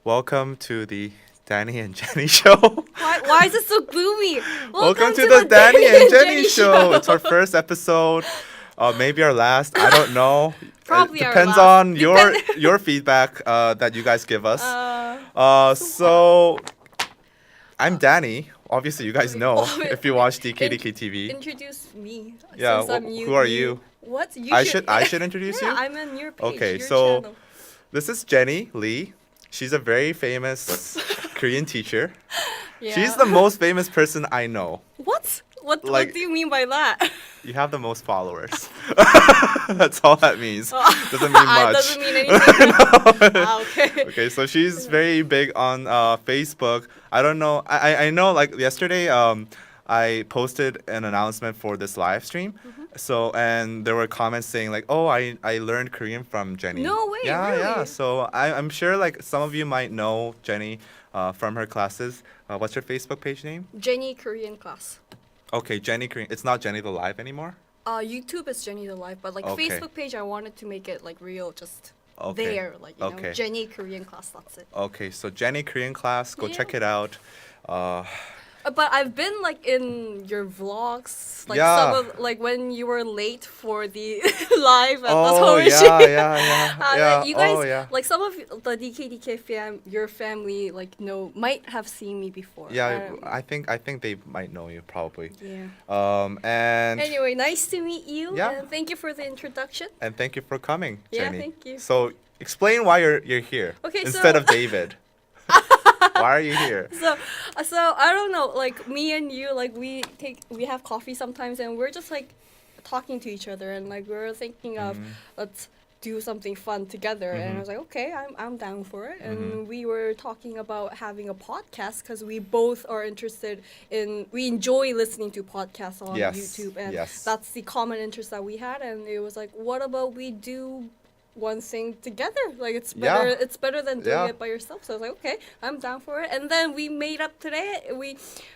Welcome to the Danny and Jenny show. Why is it so gloomy? Welcome to the Danny and Jenny show. It's our first episode. Maybe our last. I don't know. Probably it our depends last. on your feedback that you guys give us. So I'm Danny. Obviously, you guys know if you watch DKDKTV. Introduce me. Yeah. Since I'm Who are you? What? I should introduce you. Yeah, I'm on your page. Okay, your so channel. this is Jenny Lee. She's a very famous Korean teacher. Yeah. She's the most famous person I know. What? What Like- do you mean by that? You have the most followers. That's all that means. Doesn't mean much. Doesn't mean anything. Okay. Okay, so she's very big on Facebook. I don't know. I know. Like yesterday, I posted an announcement for this live stream. So and there were comments saying like, "Oh, I learned Korean from Jenny." No way, Yeah, really? yeah. So I'm sure like some of you might know Jenny from her classes. What's your Facebook page name? Jenny Korean class. Okay, Jenny Korean. It's not Jenny the Live anymore. YouTube is Jenny the Live, but like Okay. Facebook page, I wanted to make it like real, just Okay. there, like you know, Okay. Jenny Korean class. That's it. Okay, so Jenny Korean class. Go Yeah. check it out. But I've been like in your vlogs, like Yeah. some of like when you were late for the live at the Oh Seoul. yeah. You guys, Oh yeah. like some of the DKDK your family, like might have seen me before. Yeah, I think they might know you probably. Yeah. And Anyway, nice to meet you. Yeah. And thank you for the introduction. thank you for coming, Yeah, Jenny. thank you. So explain why you're here. Okay, instead so- of David. Why are you here? So I don't know, like me and you, like we have coffee sometimes, and we're just like talking to each other, and like we're thinking of let's do something fun together, and I was like, okay, I'm down for it, and we were talking about having a podcast because we both are interested in, we enjoy listening to podcasts on Yes, YouTube, and yes. that's the common interest that we had, and it was like, what about we do one thing together? Like it's better. Yeah. It's better than doing Yeah. it by yourself. So I was like, okay, I'm down for it. And then we made up today.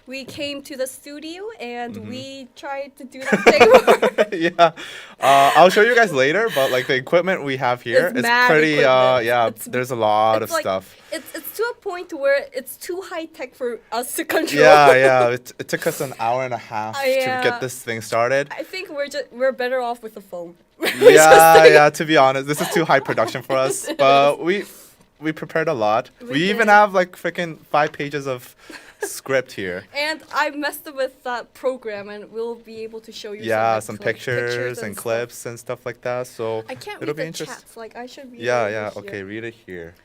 We came to the studio and we tried to do that thing. Yeah, I'll show you guys later. But like the equipment we have here It's is mad pretty. equipment. Yeah, It's- there's a lot of It's like- stuff. It's to a point where it's too high tech for us to control. Yeah. It took us an hour and a half Yeah. to get this thing started. I think we're better off with a phone. We're just like- Yeah. To be honest, this is too high production for us. But we prepared a lot. We even did. have like freaking 5 pages of script here. And I messed with that program, and we'll be able to show you. Yeah, some some like, pictures and stuff. clips and stuff like that. So I can't it'll read be the interesting. chats. Like I should read. Yeah. it over here. Okay, read it here.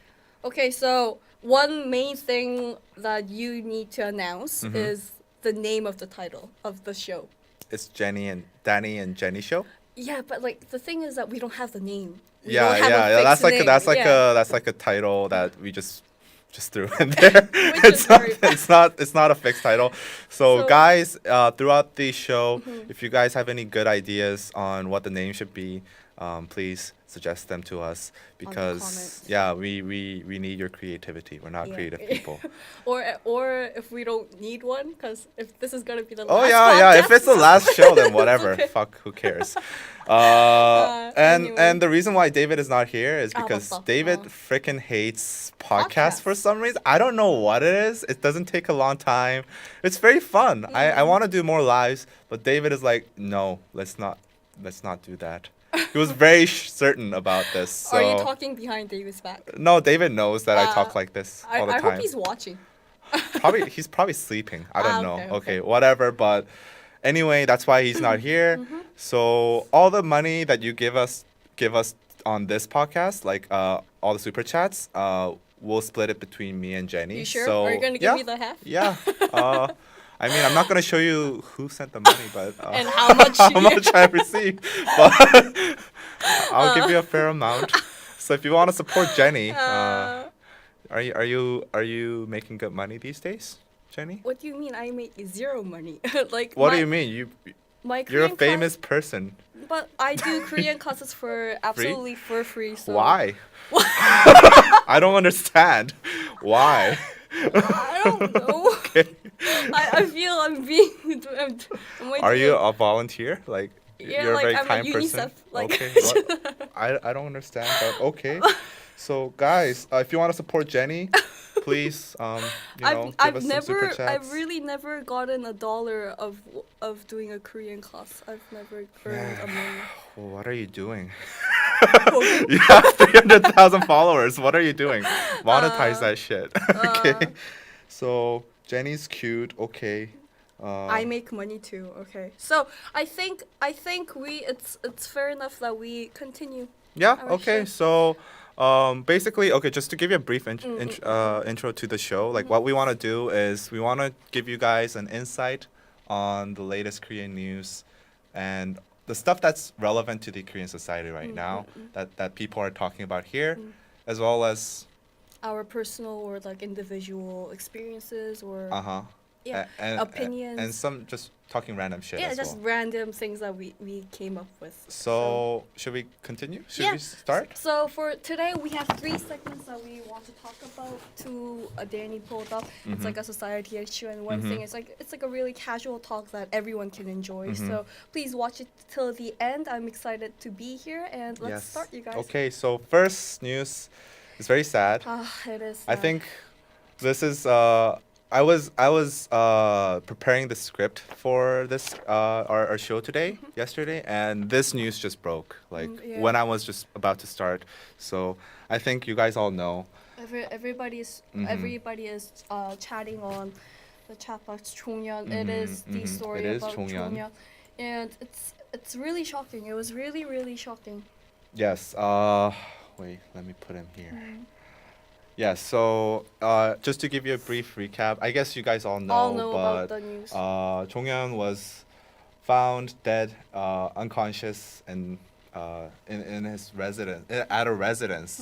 Okay, so one main thing that you need to announce is the name of the title of the show. It's Danny and Jenny show. Yeah, but like the thing is that we don't have the name. We Yeah. don't have a fixed That's like name. that's like Yeah. that's like a title that we just threw in there. is very It's not a fixed title. So So- guys, throughout the show, if you guys have any good ideas on what the name should be, please suggest them to us because comments. yeah, we need your creativity. We're not Yeah. creative people. or if we don't need one, because if this is gonna be the Oh last yeah. If podcast- it's the last show, then whatever. okay. Fuck, who cares? And Anyway. the reason why David is not here is Ah, because what's up? David Oh. freaking hates podcasts for Podcasts. some reason. I don't know what it is. It doesn't take a long time. It's very fun. I want to do more lives, but David is like, no, let's not do that. He was very certain about this. So. Are you talking behind David's back? No, David knows that I talk Uh, like this all the I time. hope he's watching. He's probably sleeping. I don't know. okay. Okay, whatever. But anyway, that's why he's not here. So all the money that you give us on this podcast, like all the super chats, we'll split it between me and Jenny. You sure? So, Are you gonna give me the half? Yeah. I mean, I'm not gonna show you who sent the money, but And how much? how much I received. But I'll give you a fair amount. So if you want to support Jenny, are you making good money these days, Jenny? What do you mean? I make zero money. Like What my, do you mean? My You're a Korean famous person. but I do Korean classes for absolutely for free. So Why? I don't understand. Why? I don't know. Okay. I feel I'm being. I'm way Are too- you a volunteer? Like Yeah, you're like a very I'm a kind person. UNICEF, like- Okay. What? I don't understand, but okay. So guys, if you want to support Jenny, please, give us some super chats. I've really never gotten $1 of doing a Korean class. I've never earned a money. Well, what are you doing? Pogu? You have 300,000 followers. What are you doing? Monetize that shit. Okay. So Jenny's cute. Okay. I make money too. Okay, so I think it's fair enough that we continue. Yeah. Our Okay. show. So, basically, okay, just to give you a brief intro to the show, like what we want to do is we want to give you guys an insight on the latest Korean news and the stuff that's relevant to the Korean society right now that people are talking about here, as well as Our personal or like individual experiences or uh-huh. yeah, and opinions. and some just talking random shit Yeah, as just well. random things that we came up with. So, should we continue? Should Yeah. we start? So for today, we have 3 segments that we want to talk about. 2 Danny pulled up. It's like a society issue, and one thing is like it's like a really casual talk that everyone can enjoy. So please watch it till the end. I'm excited to be here, and let's start, you guys. Okay, so first news is very sad. It is. I think this is I was preparing the script for this our show today yesterday, and this news just broke like Yeah. when I was just about to start. So I think you guys all know. Everybody is chatting on the chat box. Jonghyun. It is the story It is about Jonghyun. Jonghyun, and it's really shocking. It was really shocking. Yes. Wait, let me put him here. Yeah, so just to give you a brief recap, I guess you guys all know, about but the news. Jonghyun was found dead, unconscious, and in his residence at a residence.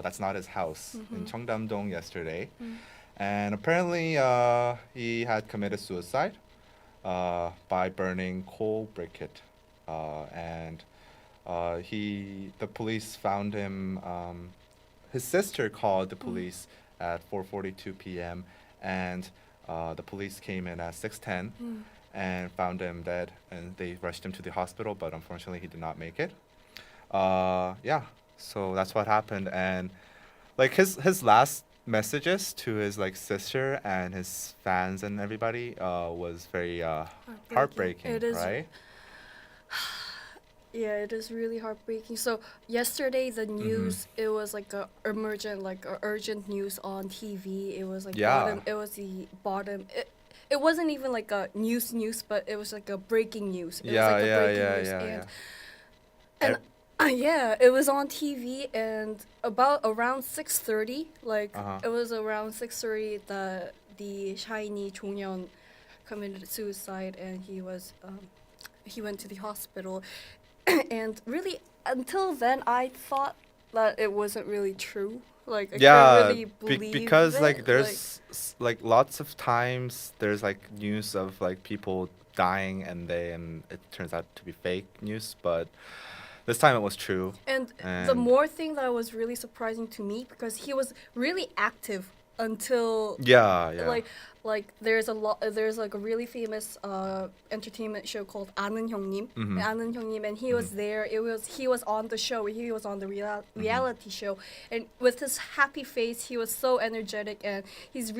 That's not his house in Cheongdam-dong yesterday, and apparently he had committed suicide by burning coal briquette, and the police found him. His sister called the police at 4:42 p.m. and the police came in at 6:10 and found him dead, and they rushed him to the hospital, but unfortunately he did not make it. Yeah, so that's what happened, and like his last messages to his like sister and his fans and everybody was very heartbreaking, It is. right? Yeah, it is really heartbreaking. So yesterday, the news it was like a urgent news on TV. It was like Yeah. It was the bottom. It wasn't even like a news, but it was like a breaking news. It was like a breaking news, and yeah, it was on TV, and about around 6:30, like it was around 6:30 that the shiny Jonghyun committed suicide, and he went to the hospital. And really, until then, I thought that it wasn't really true. Like I couldn't really believe because it. like there's like lots of times there's like news of like people dying and it turns out to be fake news, but this time it was true. And the more thing that was really surprising to me, because he was really active until like there's like a really famous entertainment show called 아는 형님, 아는 형님, and he was there. He was on the show. He was on the reality show, and with his happy face, he was so energetic, and he was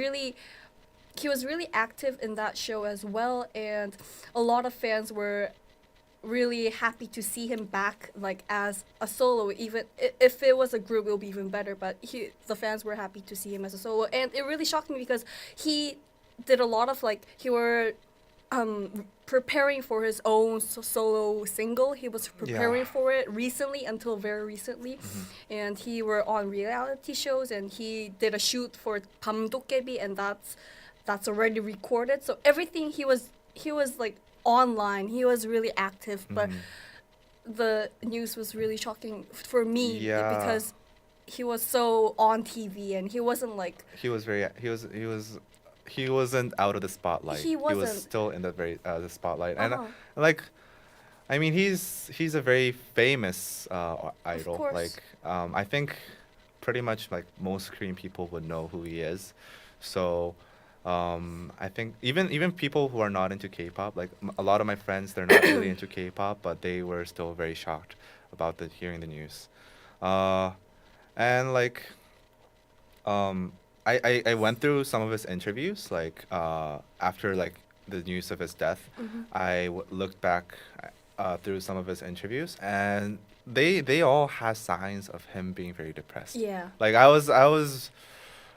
really active in that show as well. And a lot of fans were really happy to see him back, like as a solo. Even if it was a group, it would be even better, but the fans were happy to see him as a solo, and it really shocked me because he did a lot of like he were preparing for his own solo single. He was preparing for it recently, until very recently, and he were on reality shows, and he did a shoot for 감독개비, and that's already recorded. So everything he was like online. He was really active, but the news was really shocking for me because he was so on TV, and he wasn't like he wasn't out of the spotlight. He wasn't. He was still in the spotlight, and like, I mean, he's a very famous idol. course. Like, I think pretty much like most Korean people would know who he is. So, I think even people who are not into K-pop, like a lot of my friends, they're not really into K-pop, but they were still very shocked about hearing the news. And like I went through some of his interviews like after like the news of his death. Looked back through some of his interviews, and they all had signs of him being very depressed. Yeah. Like I was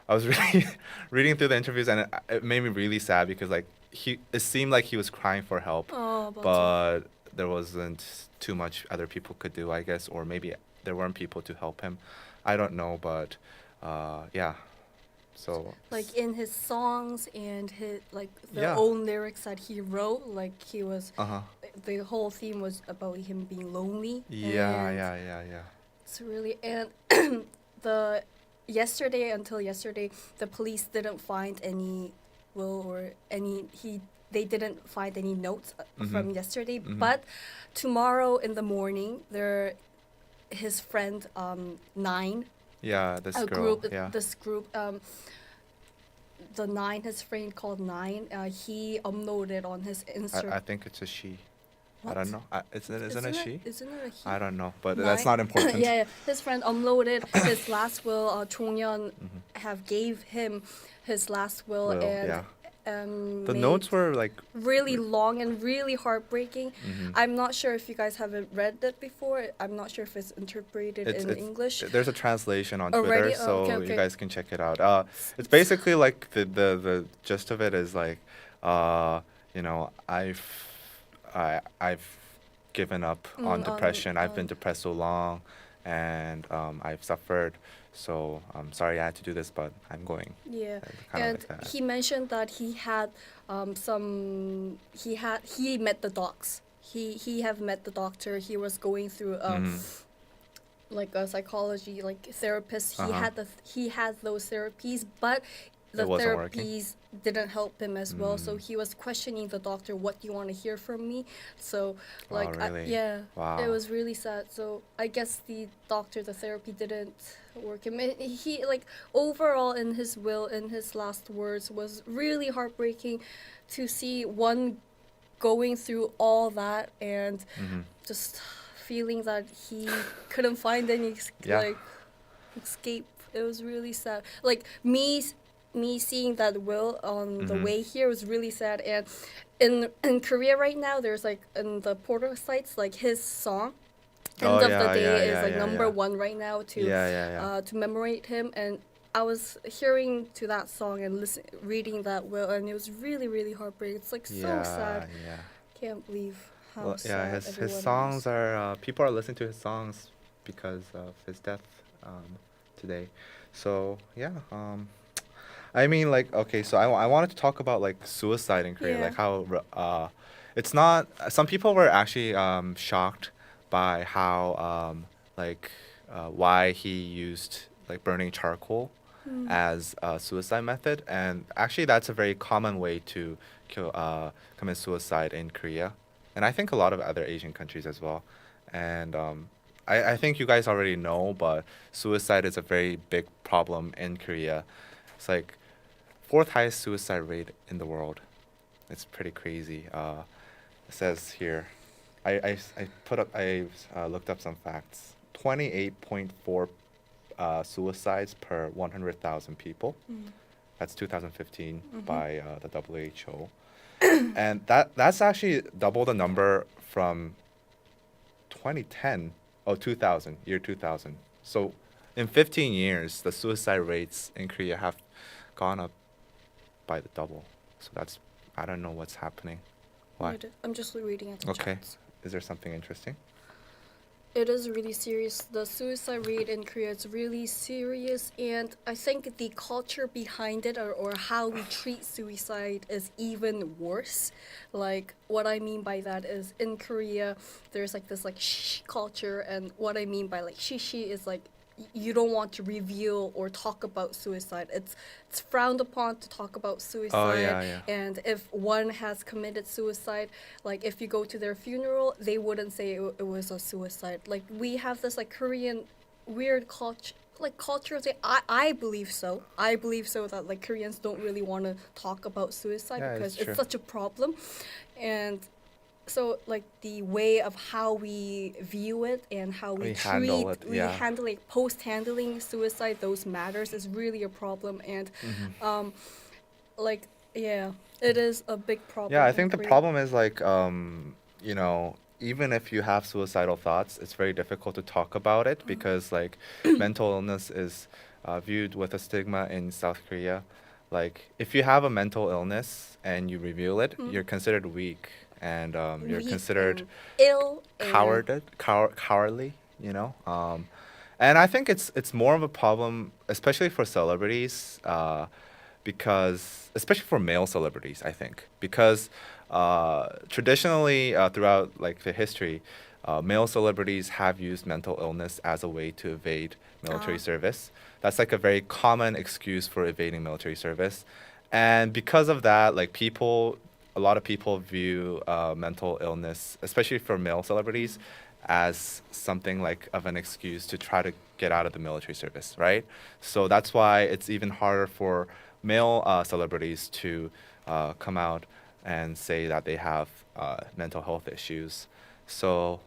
really reading through the interviews, and it made me really sad because like it seemed like he was crying for help, Oh, but there wasn't too much other people could do, I guess, or maybe there weren't people to help him. I don't know, but yeah. So like in his songs and his like the Yeah. own lyrics that he wrote, like he was uh-huh. the whole theme was about him being lonely. Yeah, and yeah. It's really and the until yesterday, the police didn't find any will or any they didn't find any notes from yesterday. But tomorrow in the morning, his friend Nine, Yeah, this a girl. group Yeah. this group the Nine, his friend called Nine, he uploaded on his Instagram. I think it's a she. I What? don't know. Isn't it a she? Isn't it a he? I don't know, but Nine? that's not important. Yeah, his friend uploaded his last will. Jonghyun have gave him his last will, Will, and yeah. The made notes were like really long and really heartbreaking. I'm not sure if you guys haven't read it before. I'm not sure if it's interpreted in English. There's a translation on Already? Twitter, so Okay, okay. you guys can check it out. It's basically like the gist of it is like, you know, I've given up on depression. I've been depressed so long, and I've suffered. So I'm sorry I had to do this, but I'm going. Yeah, Kind of and like that. he mentioned that he met the docs. He have met the doctor. He was going through like a psychology like therapist. He had those therapies, but the It wasn't working? therapies didn't help him as well. So he was questioning the doctor, "What do you want to hear from me?" So like really? yeah, Wow. it was really sad. So I guess the therapy didn't work him. He like overall in his will, in his last words, was really heartbreaking to see one going through all that and just feeling that he couldn't find any Yeah. like escape. It was really sad. Like me seeing that will on the way here was really sad. And in Korea right now, there's like in the portal sites, like his song Oh, end of yeah, the day yeah, is yeah, like yeah, number yeah. one right now to Yeah. to commemorate him. And I was hearing to that song and reading that will, and it was really really heartbreaking. It's like so sad. Yeah. Can't believe how Well, yeah, sad his everyone songs is. are people are listening to his songs because of his death today. So yeah, I mean like okay, so I wanted to talk about like suicide in Korea, Yeah. like how it's not. Some people were actually shocked by how like why he used like burning charcoal as a suicide method, and actually that's a very common way to commit suicide in Korea, and I think a lot of other Asian countries as well. And I think you guys already know, but suicide is a very big problem in Korea. It's like fourth highest suicide rate in the world. It's pretty crazy. It says here, I looked up some facts. 28.4 suicides per 100,000 people. That's 2015 by the WHO. And that's actually double the number from 2010, 2000, year 2000. So in 15 years, the suicide rates in Korea have gone up by the double. So that's, I don't know what's happening. Why? I'm just reading at the Okay. chats. Is there something interesting? It is really serious. The suicide rate in Korea is really serious, and I think the culture behind it or how we treat suicide is even worse. Like what I mean by that is in Korea, there's like this like shh culture, and what I mean by like shishi is like you don't want to reveal or talk about suicide. It's frowned upon to talk about suicide. yeah. And if one has committed suicide, like if you go to their funeral, they wouldn't say it was a suicide. Like we have this like Korean weird culture. Like culture thing, I believe so. I believe so that like Koreans don't really want to talk about suicide Yeah, because it's true. it's such a problem, and so like the way of how we view it and how we We handle treat it, yeah. handling post-handling suicide, those matters is really a problem. And um like yeah, it is a big problem Yeah, I in think the Korea. problem is like, you know, even if you have suicidal thoughts, it's very difficult to talk about it because like mental illness is viewed with a stigma in South Korea. Like, if you have a mental illness and you reveal it, you're considered weak and you're Weak considered and ill and cowardly, you know. And I think it's more of a problem, especially for celebrities, because especially for male celebrities, I think because traditionally throughout like the history, male celebrities have used mental illness as a way to evade military service. That's like a very common excuse for evading military service, and because of that, like a lot of people view mental illness, especially for male celebrities, as something like of an excuse to try to get out of the military service, right? So that's why it's even harder for male celebrities to come out and say that they have mental health issues. So,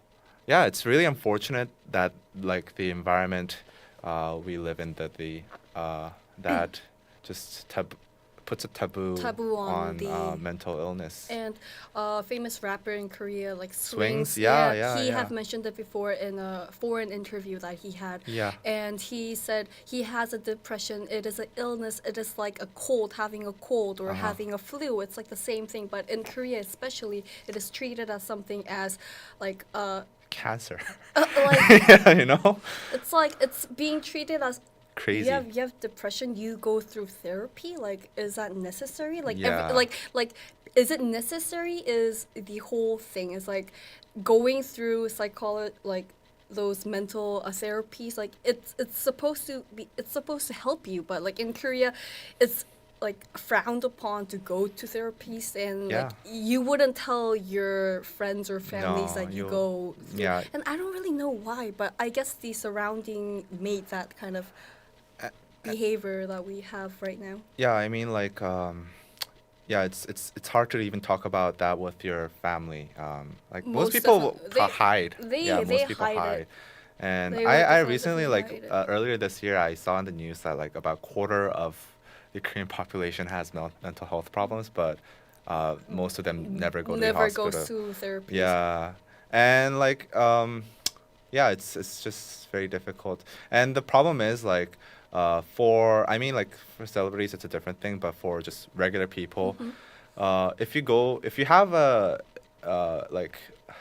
yeah, it's really unfortunate that like the environment we live in, that just puts a taboo on on the mental illness. and famous rapper in Korea like Swings, Swings. yeah, Yeah, he yeah. have mentioned it before in a foreign interview that he had. Yeah. And he said he has a depression. It is an illness. It is like a cold, having a cold or having a flu. It's like the same thing. But in Korea, especially, it is treated as something as like Cancer. like Yeah, you know? it's like it's being treated as Crazy. you have depression, you go through therapy. Like, is that necessary? Like, Yeah. like, is it necessary? Is the whole thing is like going through like those mental therapies. Like, it's supposed to help you, but like in Korea, it's like frowned upon to go to therapies, and Yeah. like you wouldn't tell your friends or families No, that you you- go through. yeah. And I don't really know why, but I guess the surrounding made that kind of behavior that we have right now. Yeah, I mean, like, yeah, it's hard to even talk about that with your family. Like most Most people defi- hide. Yeah, they most people hide hide. it. And They will I definitely recently, like, hide it. earlier this year, I saw in the news that like about quarter of the Korean population has mental health problems, but most of them never go to the Never hospital. goes to therapy. Yeah, and like yeah, it's just very difficult. And the problem is like for I mean like for celebrities it's a different thing, but for just regular people, if you have a like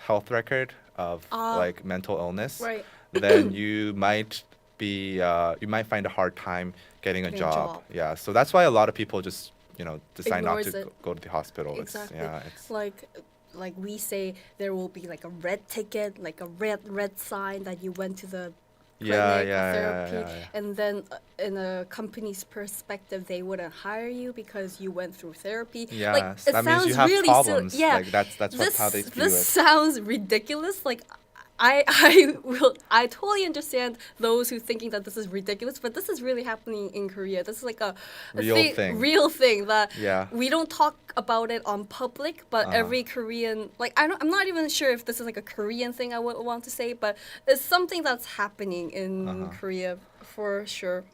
health record of like mental illness, Right. then you might find a hard time getting a Getting a job. job. Yeah, so that's why a lot of people just decide not Ignores to it. go to the hospital. Exactly. It's Like we say, there will be like a red ticket, like a red sign that you went to the clinic therapy, and then in a company's perspective, they wouldn't hire you because you went through therapy. Yes, Like it that means sounds you have really problems. silly. Yeah, Like that's how they view this it. sounds ridiculous. Like I totally understand those who thinking that this is ridiculous, but this is really happening in Korea. This is like a real thing that Yeah. we don't talk about it on public, but every Korean, like I'm not even sure if this is like a Korean thing I would want to say, but it's something that's happening in Korea for sure.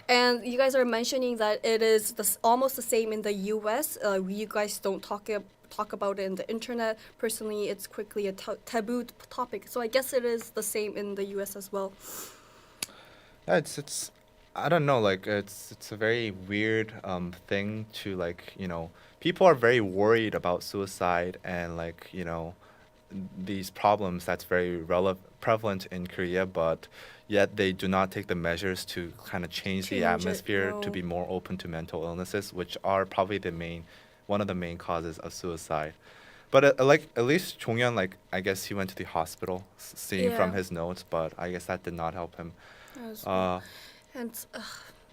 And you guys are mentioning that it is almost the same in the U.S. You guys don't talk about it in the internet. Personally, it's quickly a taboo topic. So I guess it is the same in the U.S. as well. Yeah, it's I don't know, like it's a very weird thing to like, people are very worried about suicide and like, these problems that's very prevalent in Korea, but yet they do not take the measures to kind of change the Change it, atmosphere to no. be more open to mental illnesses, which are probably one of the main causes of suicide. But like at least Jonghyun, like I guess he went to the hospital, seeing from Yeah. his notes, but I guess that did not help him. As Uh, well. And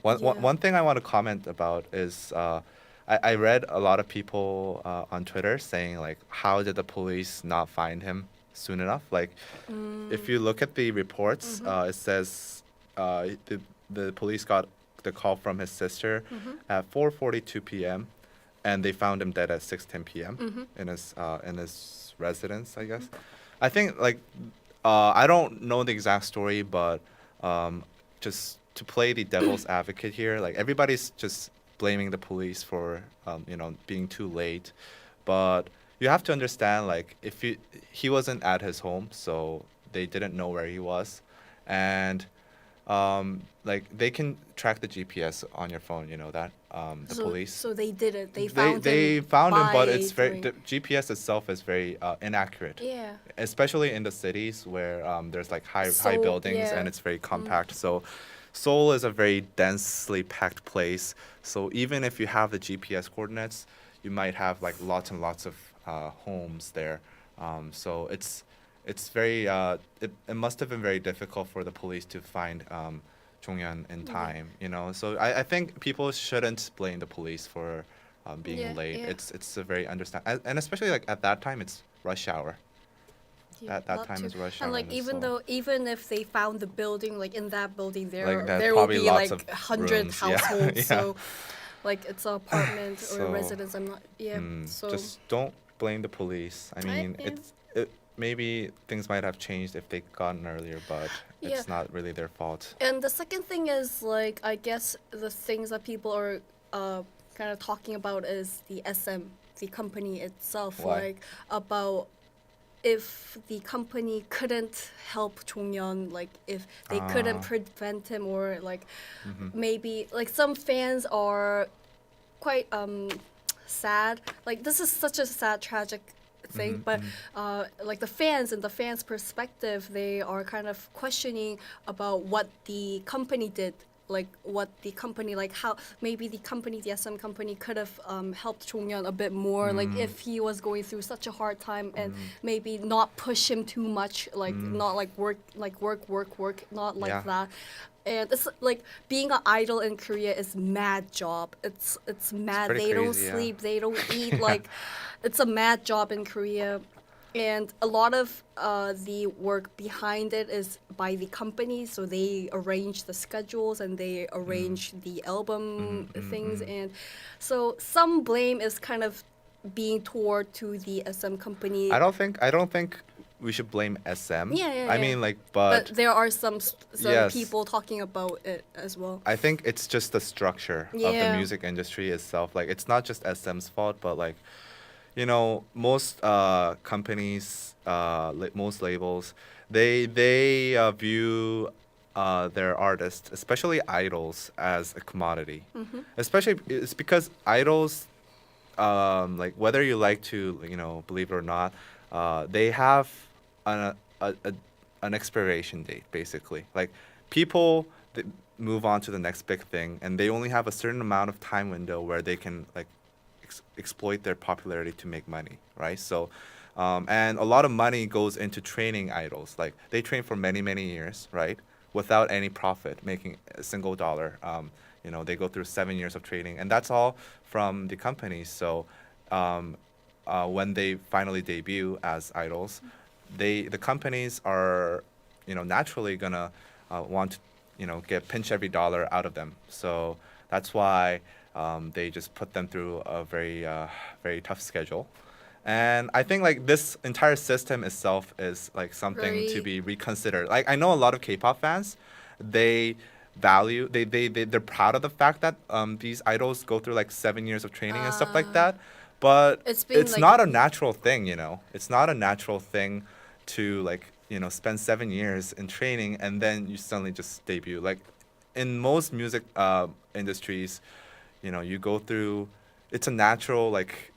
one yeah. one thing I want to comment about is I read a lot of people on Twitter saying like, how did the police not find him soon enough? Like, if you look at the reports, it says the police got the call from his sister at 4:42 p.m. and they found him dead at 6:10 p.m. In his residence, I guess. I think like I don't know the exact story, but just to play the devil's advocate here, like everybody's just blaming the police for being too late, but you have to understand like if he wasn't at his home, so they didn't know where he was, and like they can track the GPS on your phone. You know that the police. So they did it. They found him, but by it's very doing- the GPS itself is very inaccurate. Yeah. Especially in the cities where there's like high Seoul, buildings yeah. and it's very compact. So Seoul is a very densely packed place. So even if you have the GPS coordinates, you might have like lots and lots of homes there. So it's very it must have been very difficult for the police to find Jonghyun in time. You know, so I think people shouldn't blame the police for being Yeah, late. yeah. It's a very and especially like at that time it's rush hour. That that time too. is rush And hour like in even Seoul. though even if they found the building, like in that building there Like, there's there will probably be lots like of 100 rooms, yeah, households. yeah. So like it's an apartment or So, a residence. I'm not. Yeah. So just don't blame the police. I mean, yeah. maybe things might have changed if they gotten earlier, but Yeah. it's not really their fault. And the second thing is like I guess the things that people are kind of talking about is the SM, the company itself, Why? like about if the company couldn't help Jonghyun, like if they couldn't prevent him, or like maybe like some fans are quite sad. Like this is such a sad, tragic thing, but like the fans, in the fans' perspective, they are kind of questioning about what the company did. Like what the company, like how maybe the company, the SM company, could have helped Jonghyun a bit more. Like if he was going through such a hard time, and maybe not push him too much. Like not like work, not like Yeah. that. And it's like being an idol in Korea is mad job. It's mad. pretty They don't crazy, yeah. sleep. They don't eat. Like it's a mad job in Korea. And a lot of the work behind it is by the company, so they arrange the schedules and they arrange the album things, and so some blame is kind of being toward to the SM company. I don't think we should blame SM. Yeah, I yeah. mean, like, but but there are some Yes. people talking about it as well. I think it's just the structure of the Yeah. music industry itself. Like, it's not just SM's fault, but like, most companies, most labels, they view their artists, especially idols, as a commodity. Especially it's because idols, like whether you like to believe it or not, they have an expiration date basically. Like people move on to the next big thing, and they only have a certain amount of time window where they can like exploit their popularity to make money, right? So, and a lot of money goes into training idols. Like they train for many years, right, without any profit, making a single dollar. They go through 7 years of training, and that's all from the companies. So, when they finally debut as idols, the companies are, naturally gonna want to, pinch every dollar out of them. So that's why they just put them through a very tough schedule. And I think like this entire system itself is like something to be reconsidered. Like I know a lot of K-pop fans, they're proud of the fact that these idols go through like 7 years of training and stuff like that. But it's not a natural thing, It's not a natural thing to like, spend 7 years in training and then you suddenly just debut. Like in most music industries, you go through, it's a natural like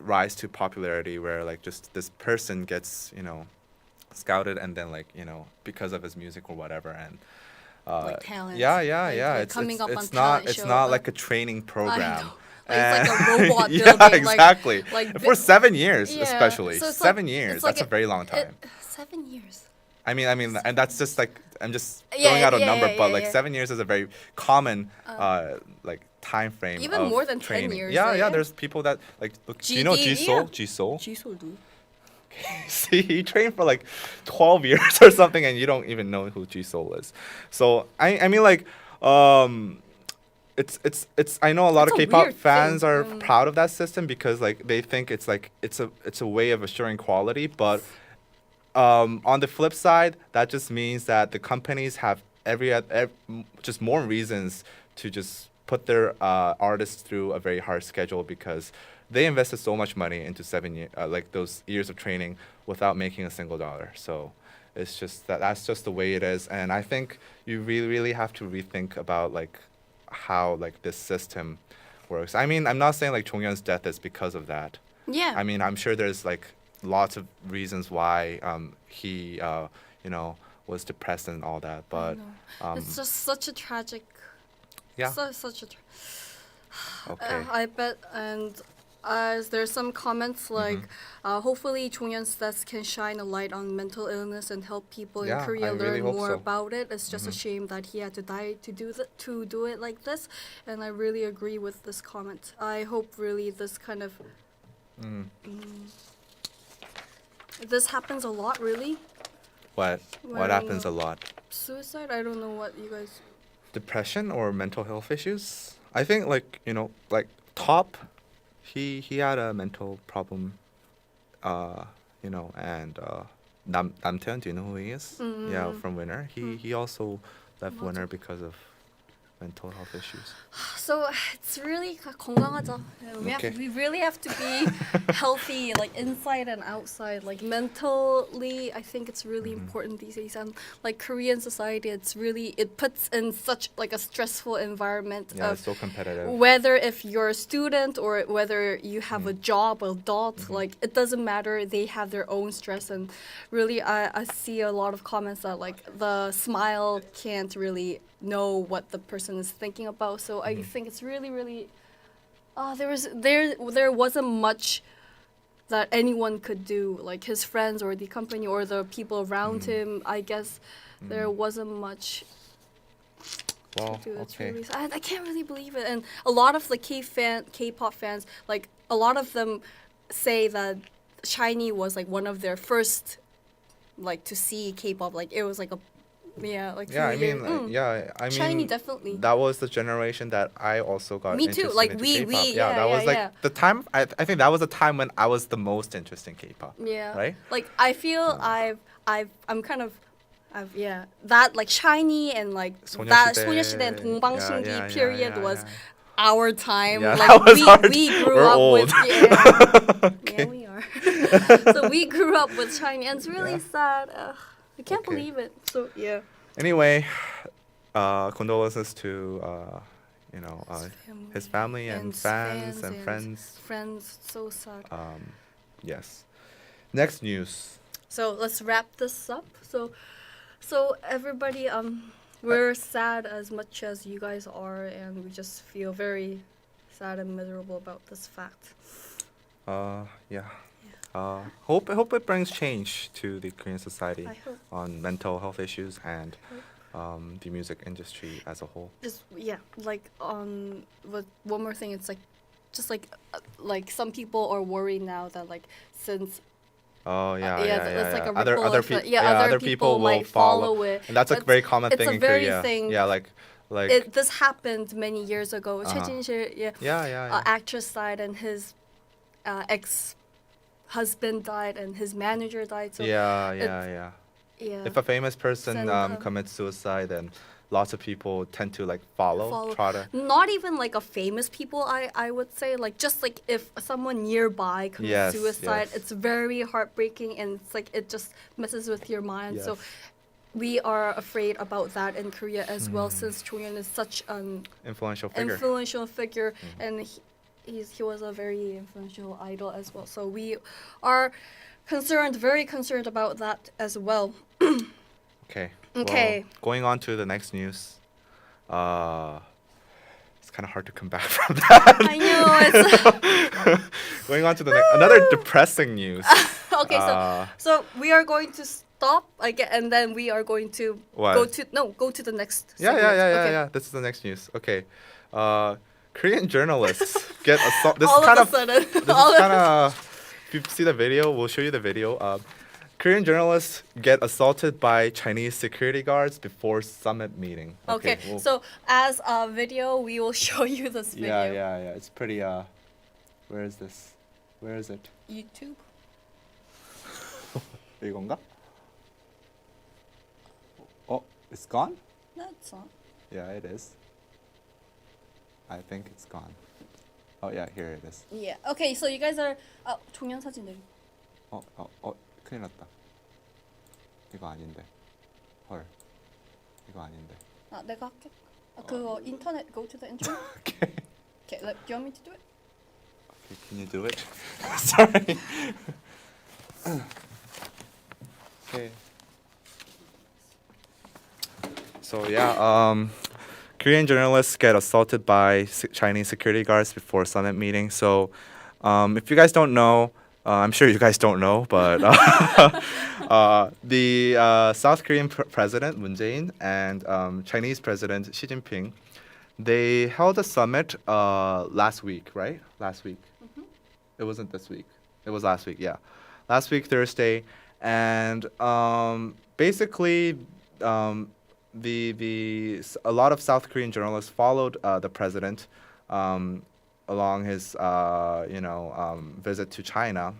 rise to popularity where like just this person gets scouted, and then like because of his music or whatever, and like talent. yeah, like it's coming up on it's talent not show. not like a training program. know. Like, it's like a robot yeah, building. exactly. Like For 7 years, Yeah. especially So it's 7 like- years. it's like That's a very long time. 7 years. I mean, and that's just like I'm just Yeah, throwing out a yeah, number, yeah, but yeah, like yeah. 7 years is a very common like time frame. Even of more than 10 training. years, Yeah, like, yeah. yeah. There's people that like look. Do you know GD, Jisoo? yeah. Jisoo. Jisoo do. See, he trained for like 12 years or something, and you don't even know who Jisoo is. So I mean like it's I know a lot It's of a K-pop weird fans thing. are proud of that system because like they think it's like it's a way of assuring quality, but on the flip side, that just means that the companies have just more reasons to just put their artists through a very hard schedule because they invested so much money into 7 years, like those years of training, without making a single dollar. So it's just that's just the way it is, and I think you really have to rethink about like how like this system works. I mean, I'm not saying like Jonghyun's death is because of that. Yeah. I mean, I'm sure there's like lots of reasons why he you know was depressed and all that, but It's just such a tragic. yeah. Such a. Okay. I bet, and as there's some comments like, hopefully Jonghyun's death can shine a light on mental illness and help people in Yeah, I Korea really learn hope more so. about it. It's just a shame that he had to die to do it like this, and I really agree with this comment. I hope really this kind of this happens a lot. Really, What Well, happens a lot? suicide. I don't know what you guys. Depression or mental health issues? I think like like Top, he had a mental problem, and Namtaeon, do you know who he is? Yeah, from Winner. He also left Winner because of mental health issues. So it's really 건강하자. Okay. We really have to be healthy, like inside and outside. Like mentally, I think it's really important these days. And like Korean society, it puts in such like a stressful environment Yeah, of it's so competitive. whether if you're a student or whether you have a job, adult, like it doesn't matter. They have their own stress, and really, I see a lot of comments that like the smile can't really know what the person is thinking about. So I think it's really there wasn't much that anyone could do, like his friends or the company or the people around him. I guess there wasn't much Well, to do. It's okay. really I can't really believe it. And a lot of the K-pop fans, like a lot of them say that SHINee was like one of their first like to see K-pop. Like it was like a like Yeah, I few mean, years. I mean, SHINee definitely. that was the generation that I also got Me too, interested like, into we- K-pop. yeah, that was yeah, like yeah. the time. I think that was the time when I was the most interested in K-pop. Yeah. Right? Like I feel that like SHINee and like that 소녀시대. 소녀시대 and 동방신기 Yeah, period yeah, was yeah. our time. Yeah, like that was our we grew we're up old. with yeah, we are. So we grew up with SHINee, and it's really sad. I can't Okay. believe it. So yeah. Anyway, condolences to his family and fans and friends. Friends, so sad. Yes. Next news. So let's wrap this up. So everybody, we're sad as much as you guys are, and we just feel very sad and miserable about this fact. Yeah. Hope it brings change to the Korean society I hope. on mental health issues and the music industry as a whole. Just like with one more thing, it's like, just like some people are worried now that like since Oh it's like a Other ripple effect. people, Yeah, other people will might follow it. and that's a very common it's thing a in very Korea. thing- Yeah, like This happened many years ago. 최진실, yeah. actress died, and his ex-husband died, and his manager died. So yeah. yeah. If a famous person Send, commits suicide, then lots of people tend to like follow. Try to. Not even like a famous people, I would say, like just like if someone nearby commits Yes, suicide, yes. it's very heartbreaking, and it's like it just messes with your mind. So Yes. we are afraid about that in Korea as well, since Jonghyun is such an Influential figure. influential figure, and he was a very influential idol as well. So we are very concerned about that as well. Okay. Okay. Well, going on to the next news. It's kind of hard to come back from that. I know it's Going on to the another depressing news. okay. So we are going to stop again, and then we are going to What? go to the next. Yeah. segment. This is the next news. Okay. Korean journalists get assaulted. This All is kind of a sudden, This is kind of. If you see the video, we'll show you the video. Korean journalists get assaulted by Chinese security guards before summit meeting. Okay, well, so as a video, we will show you this video. yeah. It's pretty. Where is this? Where is it? YouTube. 이건가? Oh, it's gone? No, it's not. Yeah, it is. I think it's gone. Oh yeah, here it is. Yeah. Okay, so you guys are. 종현 사진 내리. 큰일 났다. 이거 아닌데. 헐. 이거 아닌데. 내가 할게. 그거 인터넷 go to the internet. Okay. Okay, do you want me to do it? Okay, can you do it? Sorry. Okay. So yeah, Korean journalists get assaulted by Chinese security guards before summit meeting. So, if you guys don't know, I'm sure you guys don't know, but the South Korean president Moon Jae-in and Chinese president Xi Jinping, they held a summit last week, right? Last week. It wasn't this week. It was last week. Yeah, last week Thursday, and basically, a lot of South Korean journalists followed the president along his visit to China.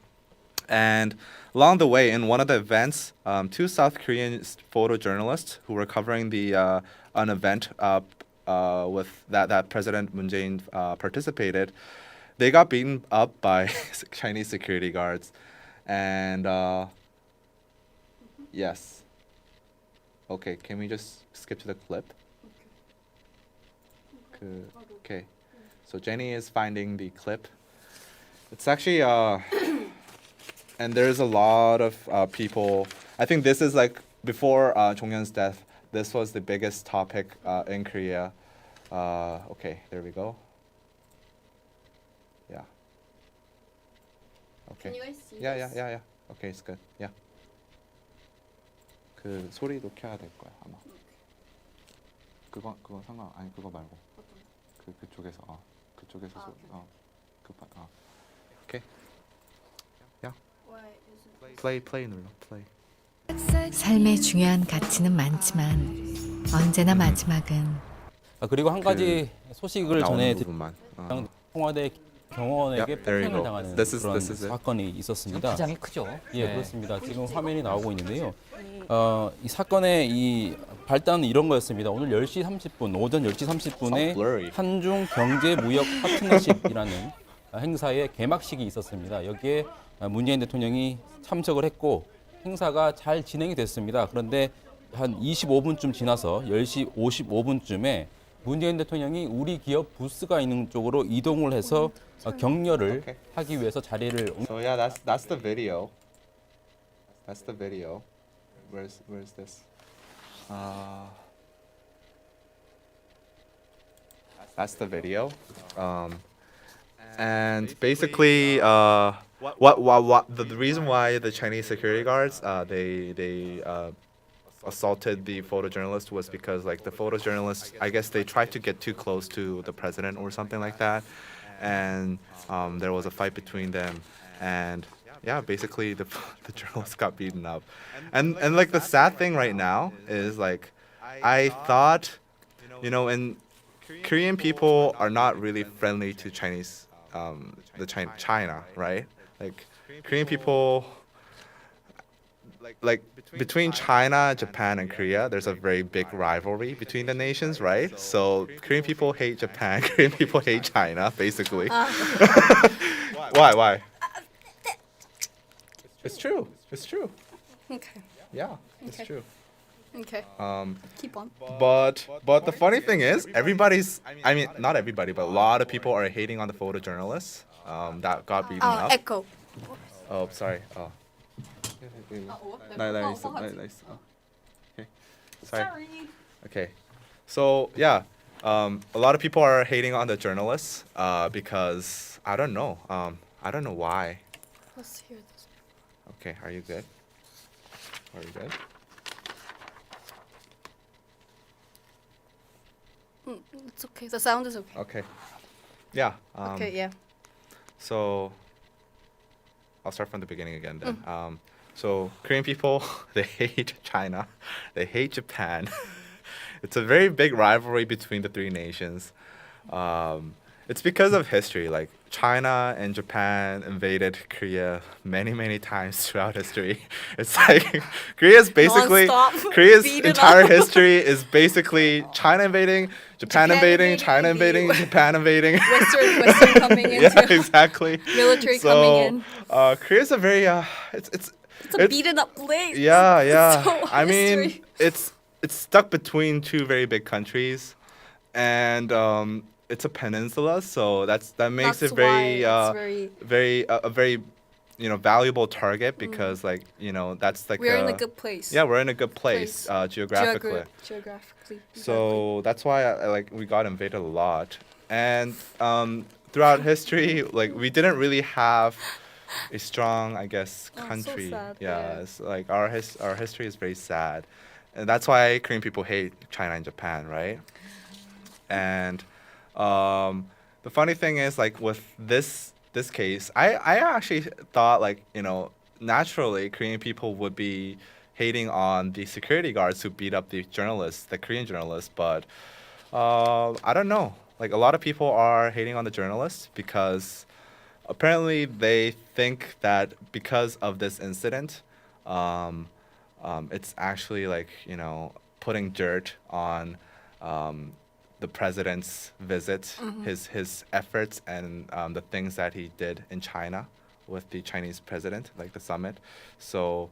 And along the way, in one of the events, two South Korean photojournalists who were covering an event with that President Moon Jae-in participated, they got beaten up by Chinese security guards. And yes. Okay, can we just skip to the clip? Okay. So Jenny is finding the clip. It's actually and there's a lot of people. I think this is like before Jonghyun's death. This was the biggest topic in Korea. Okay, there we go. Yeah. Okay. Can you guys see Yeah. this? Okay, it's good. Yeah. 그 소리도 켜야 될 거야 아마. 그거 상관 아니 그거 말고 그쪽에서 그쪽에서 오케이. Yeah. Play 눌러. Play. 삶의 중요한 가치는 많지만 언제나 마지막은 그리고 한 가지 소식을 나오는 전해드리면 부분만. 청와대 경호원에게 Yeah, there you 폭행을 go. 당하는 This is 그런 it. 사건이 있었습니다. 파장이 크죠. 예, 그렇습니다. 지금 화면이 나오고 있는데요. 이 사건의 이 발단은 이런 거였습니다. 오늘 10시 30분, 오전 10시 30분에 한중 경제 무역 파트너십이라는 행사의 개막식이 있었습니다. 여기에 문재인 대통령이 참석을 했고 행사가 잘 진행이 됐습니다. 그런데 한 25분쯤 지나서 10시 55분쯤에 문재인 대통령이 우리 기업 부스가 있는 쪽으로 이동을 해서 격려를 하기 위해서 자리를 So yeah, that's the video. That's the video. Where's this? That's the video. And basically, what the reason why the Chinese security guards they assaulted the photojournalist was because like the photojournalists, I guess they tried to get too close to the president or something like that, and there was a fight between them, and yeah, basically the journalists got beaten up, and like the sad thing right now is like I thought, and Korean people are not really friendly to Chinese, China, right? Like Korean people. Like between China, Japan, and Korea, there's a very big rivalry between the nations, right? So Korean people hate Japan, Korean people hate China, basically. Why? It's true. It's true. Okay. Yeah, it's Okay. true. Okay. Keep on. But the funny thing is, I mean, not everybody, but a lot of people are hating on the photojournalists that got beaten up. Echo. Oh, sorry. Oh. Nice. Okay. Sorry. Okay. So yeah, a lot of people are hating on the journalists because I don't know. I don't know why. Let's hear this. Okay, are you good? Are you good? It's okay. The sound is okay. Okay. Yeah. Okay. Yeah. So I'll start from the beginning again then. So Korean people, they hate China, they hate Japan. It's a very big rivalry between the three nations. It's because of history. Like China and Japan invaded Korea many times throughout history. It's like Korea's basically Non-stop Korea's beat it entire up. history is basically China invading, Japan invading, China invading, Japan invading. Western coming in Yeah, too. exactly. Military coming in. Korea's a very it's It's a beaten up place. yeah, It's yeah. so I mean, history. it's stuck between two very big countries, and it's a peninsula, so that makes That's it very why it's very a very valuable target because like that's like we're in a good place. yeah, we're in a good place, Place. geographically. Geographically. So that's why like we got invaded a lot, and throughout history, like we didn't really have a strong, I guess, Oh, so country. sad, Yeah, yeah. it's like our history is very sad, and that's why Korean people hate China and Japan, right? And the funny thing is, like with this case, I actually thought like naturally Korean people would be hating on the security guards who beat up the journalists, the Korean journalists, but I don't know. Like a lot of people are hating on the journalists because apparently they think that because of this incident, it's actually like putting dirt on the president's visit, his efforts, and the things that he did in China with the Chinese president, like the summit. So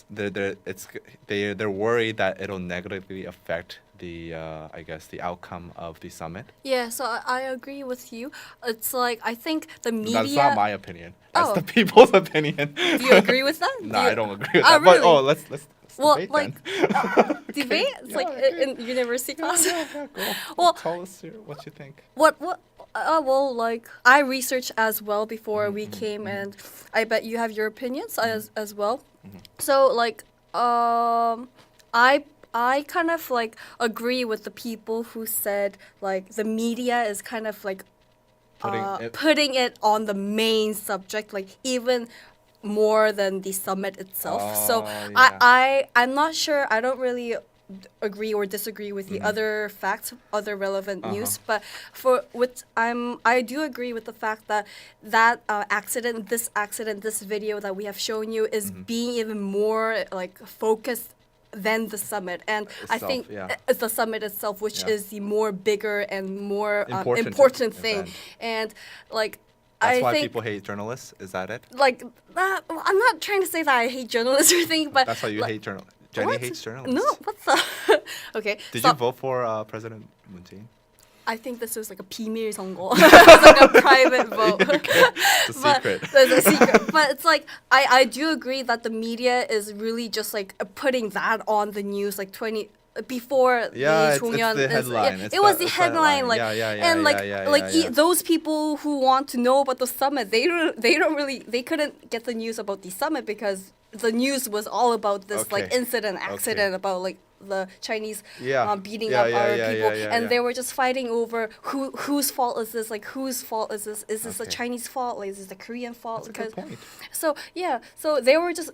they're worried that it'll negatively affect the I guess the outcome of the summit. Yeah, so I agree with you. It's like I think the media. That's not my opinion. That's Oh. the people's opinion. Do you agree with that? No, Do you- I don't agree with Oh, that. But really? let's Well, debate like then. debate. It's Yeah, like okay. in university class. Yeah, go. Well- Tell us what you think. What? Well, like I researched as well before we came, and I bet you have your opinions as well. So like, I kind of like agree with the people who said like the media is kind of like putting it on the main subject, like even more than the summit itself. So yeah. I'm not sure. I don't really agree or disagree with the other facts, other relevant news, but I do agree with the fact that this video that we have shown you is being even more like focused than the summit, and I Itself, think yeah. it's the summit itself, which Yeah. is the more bigger and more Important important thing, event. and like. That's I why think, people hate journalists. Is that it? like that. I'm not trying to say that I hate journalists or anything, but That's why you hate journalists. Jenny what? hates journalists. No, what's the? Okay. Did stop. you vote for President Moon Jae-in? I think this was like a 비밀 선거. It's like a private vote. It's a But secret. there's a secret. But it's like I do agree that the media is really just like putting that on the news like 20 before Yeah, the it's Jonghyun the headline. Yeah, It's it was the- the it's the headline, headline. like Yeah, and like yeah. those people who want to know about the summit, they couldn't get the news about the summit because the news was all about this like Okay. accident about like the Chinese Yeah. beating Yeah, up yeah, our yeah, people, yeah, and yeah. they were just fighting over whose fault is this? Like whose fault is this? Is this the Okay. Chinese fault? Like, is this the Korean fault? That's a good point. So yeah, so they were just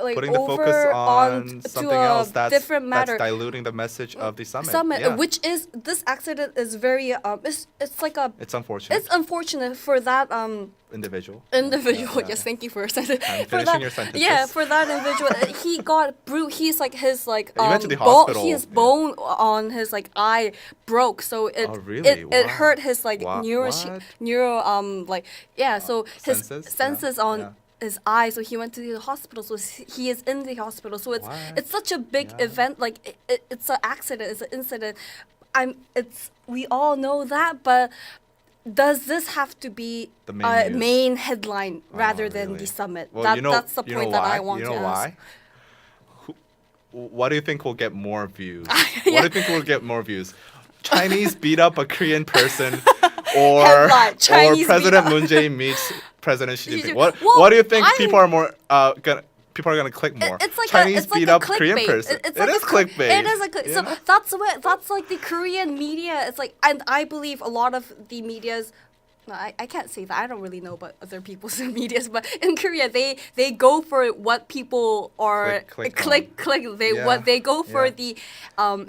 like Putting the over focus on to something a else that's different matter. that's diluting the message of the summit. Summit, Yeah. which is this accident is very it's like a It's unfortunate. it's unfortunate for that individual. individual. Yeah. Yes, thank you for a sentence. I'm For finishing that, your sentences. yeah, for that individual, he got He's like his like He went to the bone. hospital. His bone on his like eye broke, so it Oh, really? it Wow. hurt his like What? neuro like yeah. So his senses? senses Yeah. on. Yeah. His eye, so he went to the hospital. So he is in the hospital. So What? it's such a big Yeah. event. Like it's an accident. It's an incident. We all know that, but does this have to be The main news. main headline rather than really? the summit? Well, That's the you know point that why? I want you to know ask. why? What do you think will get more views? What do you think will get more views? Chinese beat up a Korean person, or Headline, Chinese President beat up. Moon Jae-in meets President Xi Xi Jinping. Jinping. What do you think I'm- people are more gonna click more? It's like Chinese it's like beat a up Korean clickbait. person. It's It like is a click- clickbait. It is so that's like the Korean media. It's like, and I believe a lot of the media's No, I can't say that. I don't really know about other people's medias, but in Korea, they go for what people are Click They Yeah, what they go for yeah. the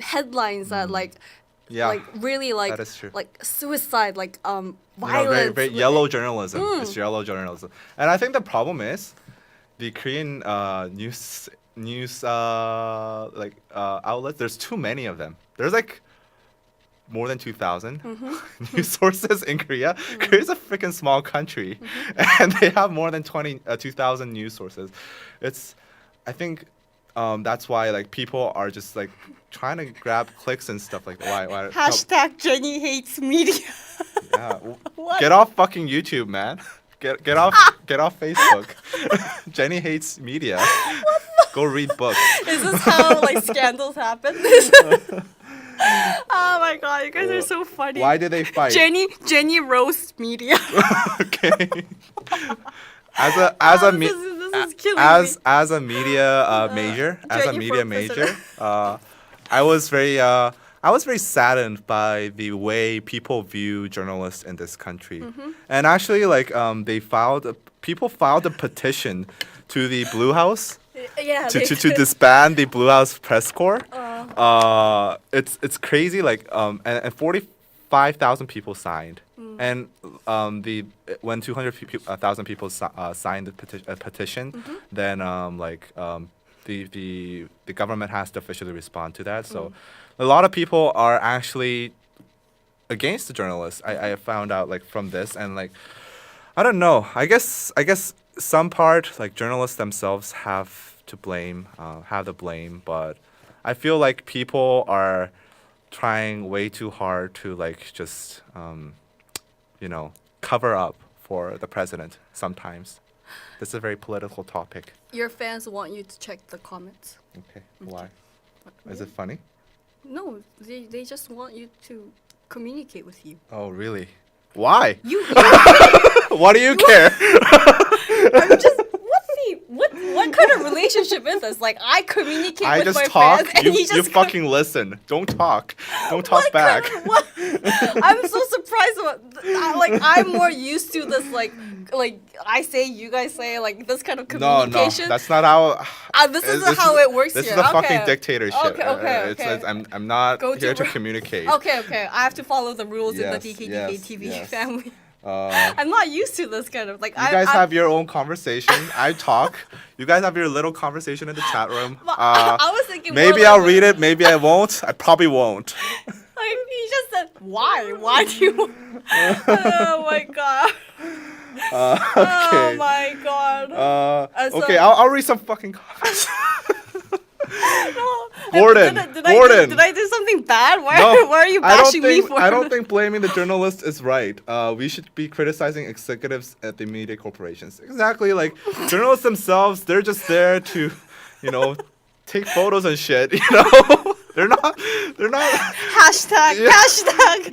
headlines that like Yeah. like really like That is true. like suicide, like You know, violence. very yellow journalism. It's yellow journalism, and I think the problem is the Korean news outlets. There's too many of them. There's like more than 2,000 news sources in Korea. Korea's a freaking small country, and they have more than 2,000 news sources. I think that's why like people are just like trying to grab clicks and stuff like that. Why? Hashtag Jenny hates media. Yeah. What? Get off fucking YouTube, man. Get off Facebook. Jenny hates media. Go read books. Is this how like scandals happen? Oh my god, you guys are so funny. Why did they fight? Jenny roast media. Okay. As a this is killing me. as a media major, Jenny for president. I was very saddened by the way people view journalists in this country. And actually, like people filed a petition to the Blue House Yeah, to disband the Blue House press corps. It's crazy. Like and 45,000 people signed, and when 200,000 people signed the petition, then the government has to officially respond to that. So a lot of people are actually against the journalists. I found out like from this, and like I don't know. I guess some part like journalists themselves have the blame, but I feel like people are trying way too hard to like just cover up for the president sometimes. This is a very political topic. Your fans want you to check the comments. Okay, why? Is it funny? No, they just want you to communicate with you. Oh, really? Why? You What do you care? I'm just what kind of relationship is this? Like I communicate I with just my talk. fans and You he just fucking listen. Don't talk. Don't talk back. What? I'm so surprised. I'm more used to this like I say, you guys say, like this kind of communication. No, that's not how. This isn't how it works This here. is a Okay. fucking dictatorship. Okay. I'm not Go to here to work. communicate. Okay. I have to follow the rules in the Yes, DKDKTV yes. family. You I'm not used to this kind of like. guys have your own conversation. I talk. You guys have your little conversation in the chat room. I was thinking. Maybe more I'll like, read it. Maybe I won't. I probably won't. Like he just said, why? Why do you? Oh my god. Okay. Oh my god. Okay, I'll read some fucking comments. No. Gordon, Did Gordon. I do something bad? Why No, are you I don't bashing me think for? I don't think blaming the journalist is right. We should be criticizing executives at the media corporations. Exactly, like journalists themselves, they're just there to, take photos and shit. They're not. Hashtag. Yeah. Hashtag.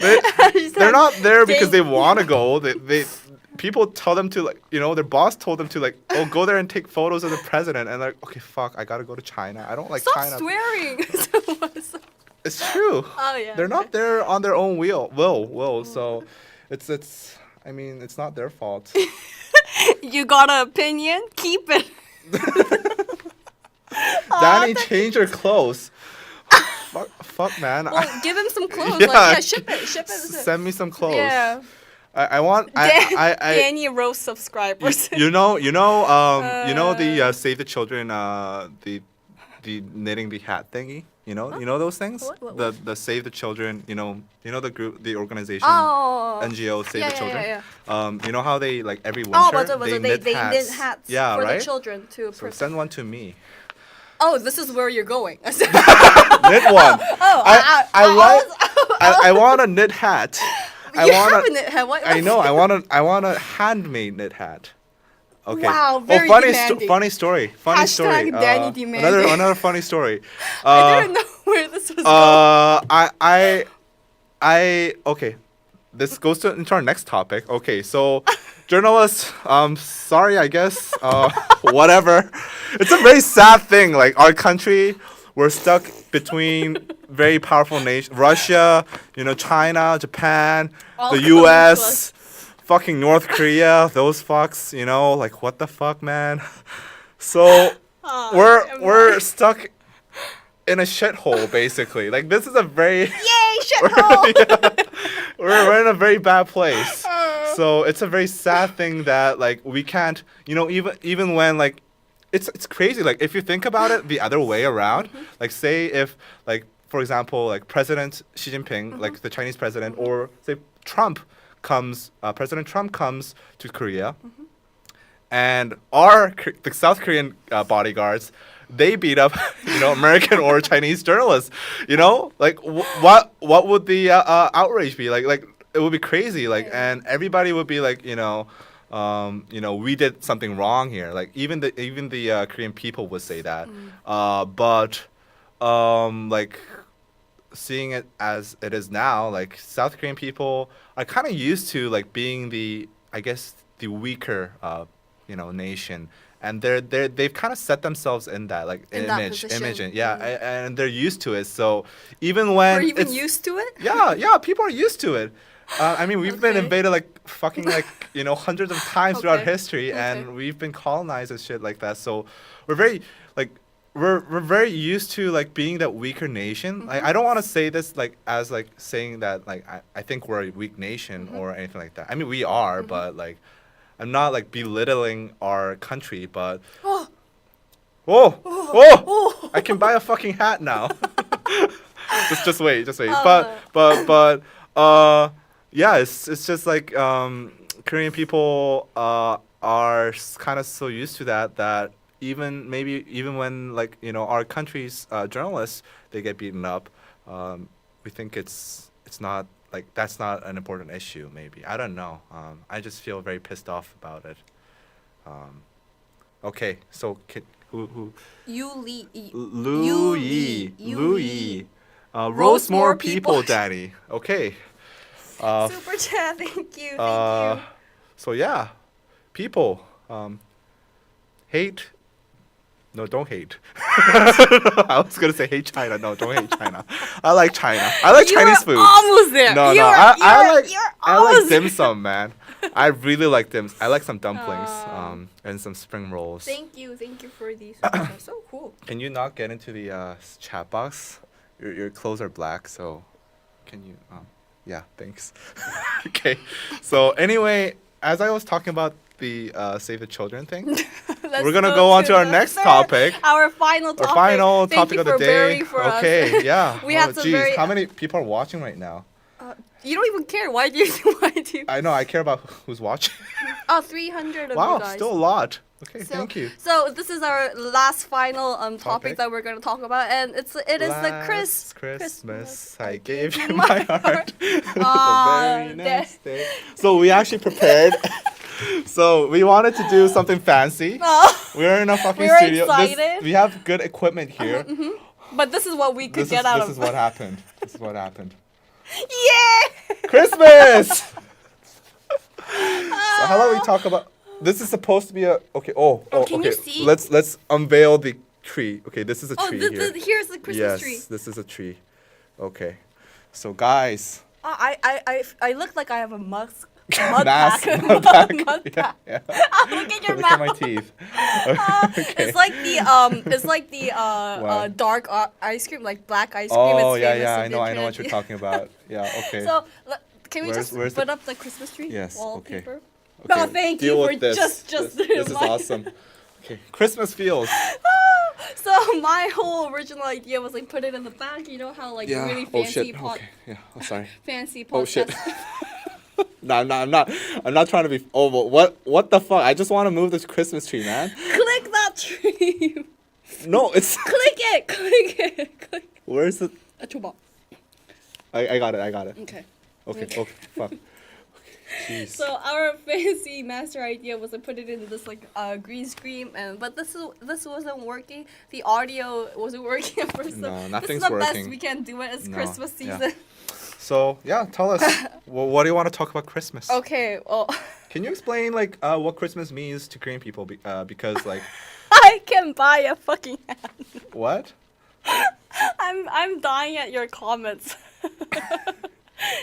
They're not there because they Thank want to go. They people tell them to their boss told them to go there and take photos of the president, and okay, fuck, I gotta go to China. I don't like Stop China. swearing. It's true. Oh yeah. They're not there on their own will. So, it's not their fault. You got an opinion? Keep it. Danny, change your clothes. fuck, man. Well, give him some clothes. Yeah. Ship it. Send me some clothes. Yeah. I want. Danny roast subscribers. You know the Save the Children, the knitting the hat thingy. You know those things. What? The Save the Children. You know the group, the organization. Oh. NGO Save the Children. Yeah. You know how they every winter they knit knit hats. hats Yeah, for right? the children to So protect. send one to me. Oh, this is where you're going. Knit one. I want a knit hat. You have a knit hat. What? I know. I want a handmade knit hat. Okay. Wow, very demanding. Funny story. Hashtag Danny demanding. Another funny story. I didn't know where this was going. Okay. This goes into our next topic. Okay, so journalists, sorry, I guess. Whatever. It's a very sad thing. Like our country, we're stuck between very powerful nations: Russia, China, Japan, All the coming to U.S. fucking North Korea, those fucks, you know, like what the fuck, man. So we're stuck in a shithole basically. Like this is a very Yay, shithole! we're in a very bad place. So it's a very sad thing that like we can't, you know, even when like it's crazy. Like if you think about it the other way around, like say if like for example like President Xi Jinping, like the Chinese president, or say President Trump comes to Korea, and the South Korean bodyguards, they beat up, you know, American or Chinese journalists. You know, like what would the outrage be? Like it would be crazy. Like, and everybody would be like, you know, we did something wrong here. Like even the Korean people would say that. But like seeing it as it is now, like South Korean people are kind of used to like being the, I guess, the weaker, nation. And they've kind of set themselves in that like image, and and they're used to it. So even when we're even used to it, people are used to it. I mean, we've been invaded like fucking like hundreds of times throughout history, and we've been colonized and shit like that. So we're very like we're very used to like being that weaker nation. Like I don't want to say this like as like saying that like I think we're a weak nation or anything like that. I mean we are, but like. I'm not like belittling our country, but I can buy a fucking hat now. just wait. But yeah, it's just like Korean people are kind of so used to that even when like our country's journalists, they get beaten up, we think it's not. Like that's not an important issue. Maybe I don't know. I just feel very pissed off about it. Okay, so who? Lu Yi. Roast more people, Daddy. Okay. Super chat. Thank you. Thank you. So yeah, people hate. No, don't hate. I was gonna say hate China. No, don't hate China. I like China. I like Chinese food. Almost there. I like dim sum, man. I really like dim. I like some dumplings, and some spring rolls. Thank you for these. So cool. Can you not get into the chat box? Your clothes are black, so can you? Yeah, thanks. Okay. So anyway, as I was talking about the Save the Children thing. We're gonna go on to our next topic. Our final topic. Our final topic of the day. Okay, yeah. We had some very. How many people are watching right now? You don't even care. Why do you? I know. I care about who's watching. 300 of you guys. Wow, still a lot. Okay, thank you. So this is our last final topic that we're gonna talk about, and it is the Christmas. I gave you my heart. The very next day. So we actually prepared. So we wanted to do something fancy. We're in a fucking studio. Excited. We have good equipment here. But this is what we could get out of. This is what happened. This is what happened. Yeah! Christmas! So how about we talk about... This is supposed to be a... Okay, can you see? Let's unveil the tree. Okay, this is a tree here. Here's the Christmas tree. Yes, this is a tree. Okay. So guys... I look like I have a mud pack. pack. Mud pack. Yeah. Look at your Look mouth. at my teeth. Okay. It's like the dark ice cream, like black ice cream. Oh it's yeah, I know what you're talking about. Yeah, okay. So can we just put up the Christmas tree? Yes. Wallpaper? Okay. No, thank you for just this is awesome. Okay, Christmas feels. So my whole original idea was like put it in the back. You know how like really fancy pot. Okay. Yeah. Oh, sorry. Fancy pot. Oh shit. No, I'm not trying to be. Oh, what the fuck? I just want to move this Christmas tree, man. Click that tree. No, it's. Click it. Where's the? A tuba. I got it. Okay. Okay. Fuck. Jeez. So our fancy master idea was to put it in this like green screen, but this wasn't working. The audio wasn't working at first. No, so nothing's this is the working. best we can do it. It's Christmas season. Yeah. So yeah, tell us. What do you want to talk about Christmas? Okay. Well. Can you explain like what Christmas means to Korean people? Because like. I can buy a fucking hat. What? I'm dying at your comments.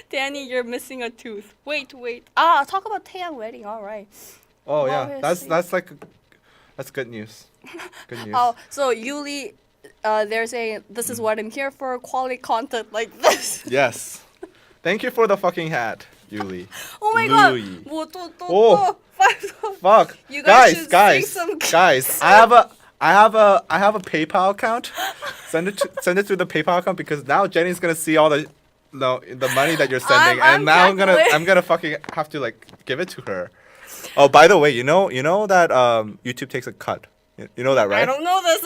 Danny, you're missing a tooth. Wait. Talk about Taeyang wedding. All right. Oh Well, yeah, we'll see. that's good news. Good news. Oh, so Yuli, they're saying this is what I'm here for. Quality content like this. Yes. Thank you for the fucking hat, Yuli. Oh my god. Louis. 뭐 또. Oh. $5. Fuck. You guys should sing some- Guys. I have a PayPal account. Send it to the PayPal account because now Jenny's gonna see all the money that you're sending, I'm and now calculating. I'm gonna fucking have to like give it to her. Oh, by the way, you know that YouTube takes a cut. You know that, right? I don't know this.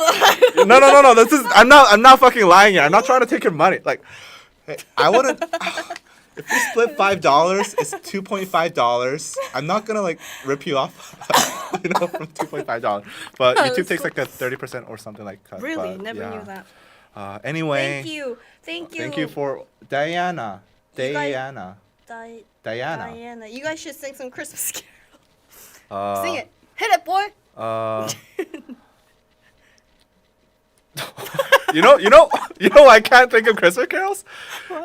No. This is I'm not fucking lying here. I'm not trying to take your money. Like, hey, I wouldn't. If we split $5, it's $2.5. I'm not gonna like rip you off, from $2.5. But YouTube takes like a 30% or something like cut. Really? But, Never yeah. knew that. Anyway. Thank you. Thank you for Diana. You guys- Diana. Diana. Diana. You guys should sing some Christmas carols. Sing Uh, it. Hit it, boy. You know, I can't think of Christmas carols.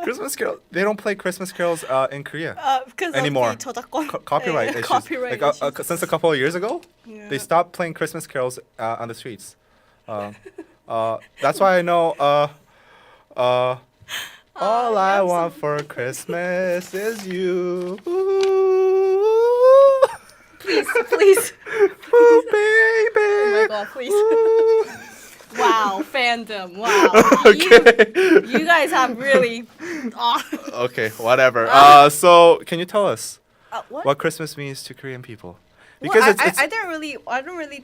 Christmas carols. They don't play Christmas carols in Korea Because anymore. of the 저작권. Copyright issues. Copyright like, issues. since a couple of years ago, Yeah. they stopped playing Christmas carols on the streets. That's why I know. All I want for Christmas is you. Ooh, Please. ooh, baby. Oh my god, please. Wow, fandom. Wow. Okay. You guys have really. Okay, whatever. So can you tell us what Christmas means to Korean people? Because I don't really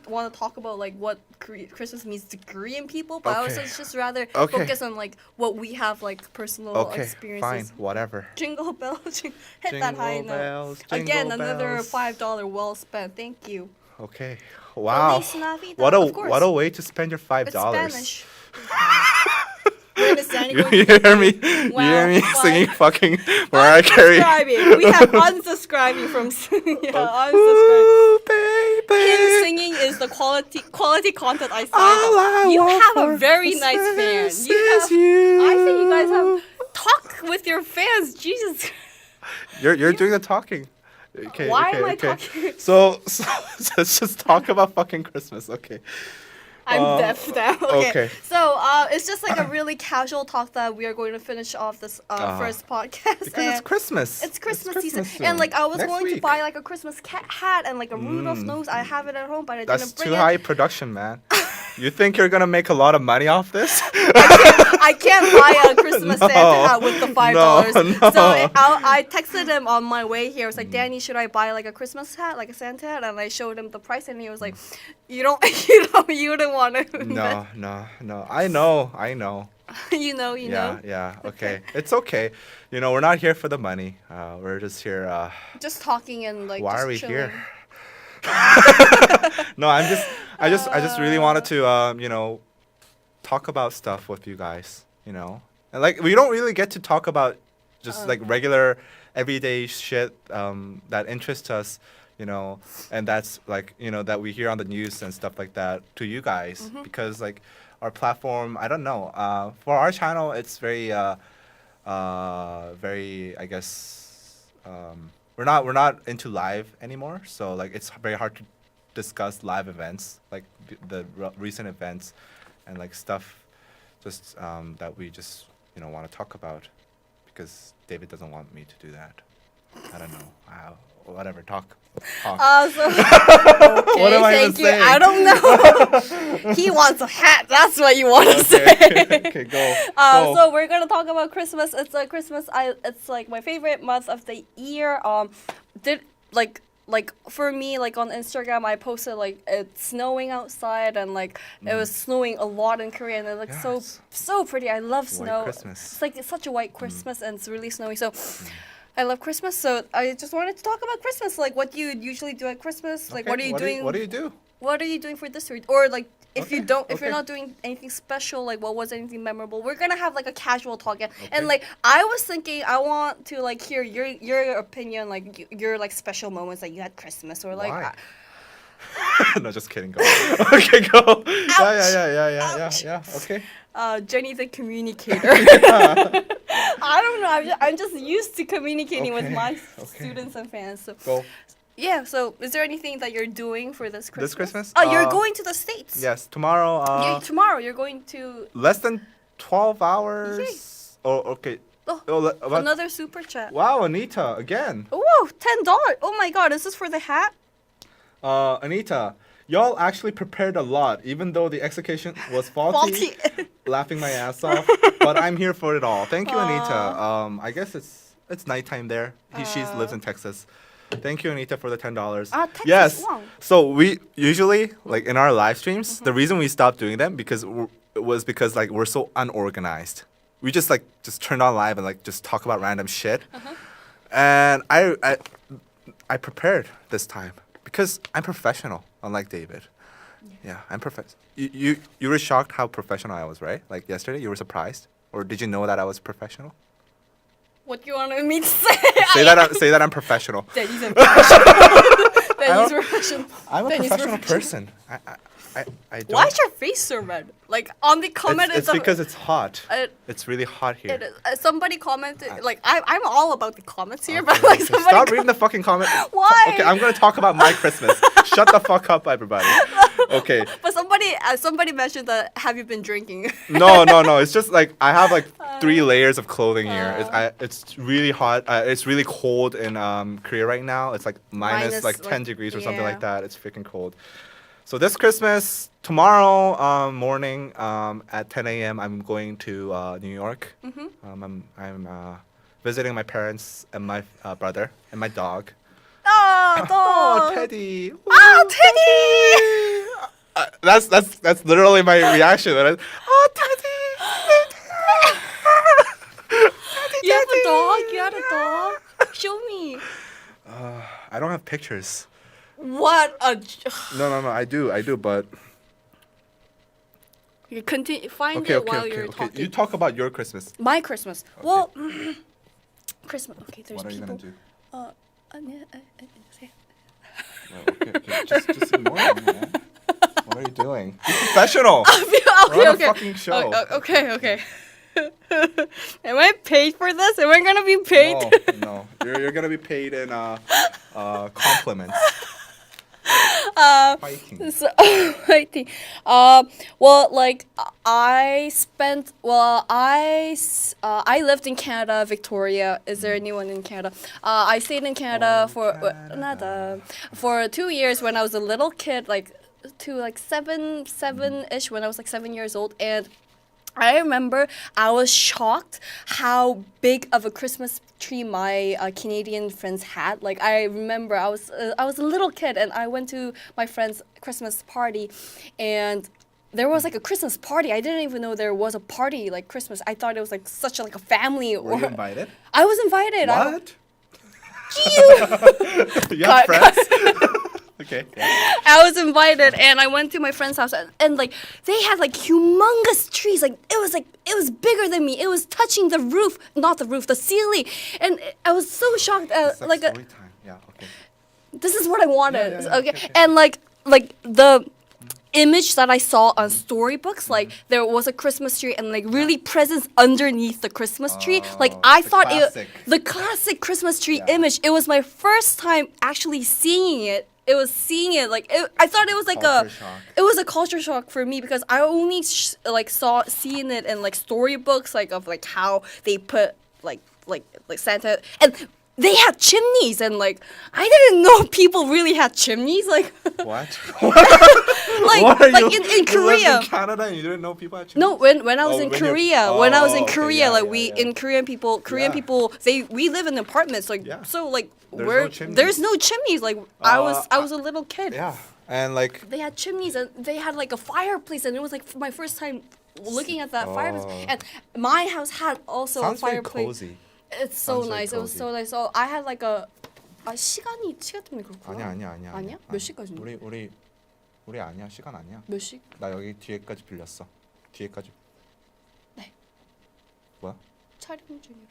want to talk about like what Christmas means to Korean people, but I was Okay. just rather Okay. focus on like what we have like personal okay, experiences. fine, whatever. Jingle bells, hit that high Jingle note. bells, Again, jingle another bells. $5 well spent. Thank you. Okay. Wow. Feliz Navidad, What of course. a way to spend your $5. It's Spanish. When is Danny You going to hear get me? you? You Wow, hear me why? singing fucking Mariah Carey? Unsubscribing. We have unsubscribing from unsubscribing. Ooh, baby. Him singing is the quality content I All signed I up. You want have a for very nice fan. Christmas You is have, you. I think you guys have talk with your fans. Jesus. You're doing the talking. Okay. Why okay, am I okay. talking? So let's just talk about fucking Christmas, okay? I'm deaf now. Okay. okay. So it's just like a really casual talk that we are going to finish off this first podcast. Because it's and Christmas. It's Christmas season. soon. And like I was Next going to week. buy like a Christmas hat and like a Rudolph nose. I have it at home, but I That's didn't bring too it. high production, man. You think you're gonna make a lot of money off this? I can't buy a Christmas Santa hat with the $5. No. So I texted him on my way here. I was like, Danny, should I buy like a Christmas hat, like a Santa hat? And I showed him the price, and he was like, you don't want to. No. I know. you know. Yeah. Okay. It's okay. We're not here for the money. We're just here. Just talking and like. Why just are we chilling. here? No, I just really wanted to talk about stuff with you guys, and like we don't really get to talk about just like regular everyday shit that interests us, and that's like that we hear on the news and stuff like that to you guys, because like our platform, I don't know, for our channel it's very I guess we're not into live anymore, so like it's very hard to discuss live events, like the recent events and like stuff just that we just want to talk about, because David doesn't want me to do that. I don't know. Whatever, talk. So, What am I even thank you. saying? I don't know. He wants a hat. That's what you want to say. Okay, go. So we're gonna talk about Christmas. It's Christmas. It's like my favorite month of the year. Did like for me, like on Instagram, I posted like it's snowing outside, and like it was snowing a lot in Korea, and it looks Yes. so pretty. I love White snow. Christmas. It's such a white Christmas, and it's really snowy. So. I love Christmas, so I just wanted to talk about Christmas. Like, what do you usually do at Christmas? Like, Okay, what are you doing? What do you do? What are you doing for this week? Or like, if you Okay, don't, if okay. you're not doing anything special, like, what was anything memorable? We're gonna have like a casual talk, and Okay. like, I was thinking, I want to like hear your opinion, like your like special moments that you had Christmas, or like. Why? No, just kidding. Go. Okay, go. Yeah. Okay. Jenny the communicator. I don't know. I'm just used to communicating with Okay, my okay. students and fans. So Go. yeah. So is there anything that you're doing for this Christmas? This Christmas? Oh, you're going to the States. Yes, tomorrow. Tomorrow you're going to Less than 12 hours. Oh, okay. Oh, What? another super chat. Wow, Anita, again. Oh, $10. Oh my God, is this for the hat? Anita, y'all actually prepared a lot, even though the execution was faulty. Laughing my ass off, but I'm here for it all. Thank you, Anita. I guess it's nighttime there. She lives in Texas. Thank you, Anita, for the $10. Texas, Yes. wow. So we usually like in our live streams, the reason we stopped doing them because like we're so unorganized. We just turn on live and like just talk about random shit. And I prepared this time because I'm professional, unlike David. Yeah, I'm professional. You were shocked how professional I was, right? Like yesterday, you were surprised, or did you know that I was professional? What do you want me to say? Say that I'm professional. Danny's professional. Danny's professional. I'm a Danny's professional person. I don't. Why is your face so red? Like on the comment, It's because it's hot. It- It's really hot here. it is, somebody commented. Like I'm all about the comments here, Okay, but like okay, somebody. stop reading the fucking comment. Why? Okay, I'm gonna talk about my Christmas. Shut the fuck up, everybody. Okay. But somebody mentioned that. Have you been drinking? No. It's just like I have like 3 layers of clothing here. It's really hot. It's really cold in Korea right now. It's like minus like 10 degrees or something like that. It's freaking cold. So this Christmas, tomorrow morning at 10 a.m. I'm going to New York. I'm visiting my parents and my brother and my dog. Oh, Oh, Teddy! Oh, Teddy! That's literally my reaction. Oh, Teddy! You have a dog. You had a dog. Show me. I don't have pictures. What a. No. I do, but You continue. Find okay. it while you're talking. You talk about your Christmas. My Christmas. Well, Christmas. Okay, there's What are you people. gonna do? Say- Okay. Just ignore me, man. What are you doing? Be professional. okay, We're on a okay. fucking show. Okay. Am I paid for this? Am I gonna be paid? No. You're gonna be paid in compliments. Fighting. So, waiting. Well, like I lived in Canada, Victoria. Is there anyone in Canada? I stayed in Canada for 2 years when I was a little kid, like to like seven-ish when I was like 7 years old, and I remember I was shocked how big of a Christmas tree my Canadian friends had. Like I remember I was a little kid and I went to my friend's Christmas party, and there was like a Christmas party. I didn't even know there was a party like Christmas. I thought it was like such a family. Were you invited? I was invited. What? You Cut. have friends? Okay. Yeah. I was invited and I went to my friend's house, and like they had like humongous trees. Like it was bigger than me. It was touching the roof, not the roof, the ceiling. And I was so shocked. It's Like story time. Yeah. Okay. this is what I wanted. Yeah, okay. okay. And like the image that I saw on storybooks, like there was a Christmas tree and like really presents underneath the Christmas tree. Like I thought the classic Christmas tree image. It was my first time actually seeing it. I thought it was like it was a culture shock for me because I only seeing it in like storybooks, like of like how they put like Santa, and they had chimneys, and like I didn't know people really had chimneys. Like What? in Korea. In Canada, and you didn't know people had chimneys? No, when I was in Korea, when I was in okay, Korea, yeah, like yeah. in Korean people, we live in apartments, like so like There's no chimneys. there's no chimneys. Like I was a little kid. Yeah, and like They had chimneys and they had like a fireplace, and it was like my first time looking at that fireplace. And my house had also sounds a very fireplace. cozy. It's so Sounds very nice. It was cozy. so nice. So I had like 시간 때문에 그렇구나. 아니야. 몇 시까지인데? 우리 아니야. 시간 아니야. 몇 시? 나 여기 뒤에까지 빌렸어. 뒤에까지. 네. 뭐야? 촬영 중이라.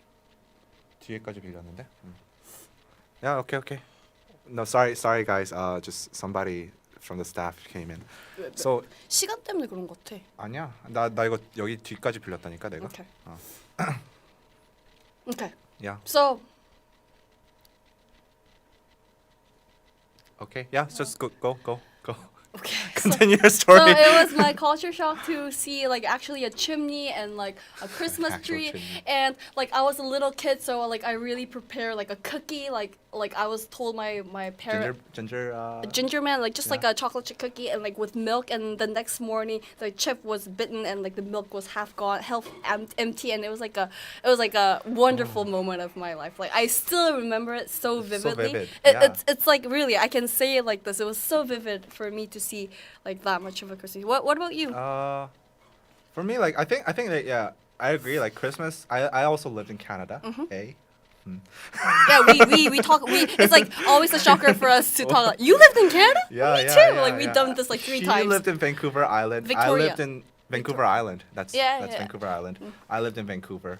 뒤에까지 빌렸는데. Yeah, okay. No, sorry guys. Just somebody from the staff came in. So 시간 때문에 그런 것 같아. 아니야. 나 이거 여기 뒤까지 빌렸다니까 내가. Okay. Okay. Yeah. So Okay. Yeah. Just go. okay. Continue your So story. it was my culture shock to see like actually a chimney and like a Christmas Actual tree, chimney. and like I was a little kid, so like I really prepared like a cookie, like I was told my parent. Ginger. A ginger man, like just like Yeah. a chocolate chip cookie, and like with milk. And the next morning, the chip was bitten, and like the milk was half gone, empty, and it was like a wonderful moment of my life. Like I still remember it so vividly. vivid, It, yeah. it's like really, I can say it like this. It was so vivid for me to see like that much of a Christmas. What about you? For me, like I think that yeah, I agree. Like Christmas, I also lived in Canada. Okay. Yeah, we talk. It's like always a shocker for us to talk. Like, you lived in Canada? Yeah, Me yeah, too. yeah, Like we yeah. done this like 3 She times. lived in Vancouver Island. I Victoria. lived in Vancouver Island. That's Yeah, that's yeah. Vancouver Island. I lived in Vancouver.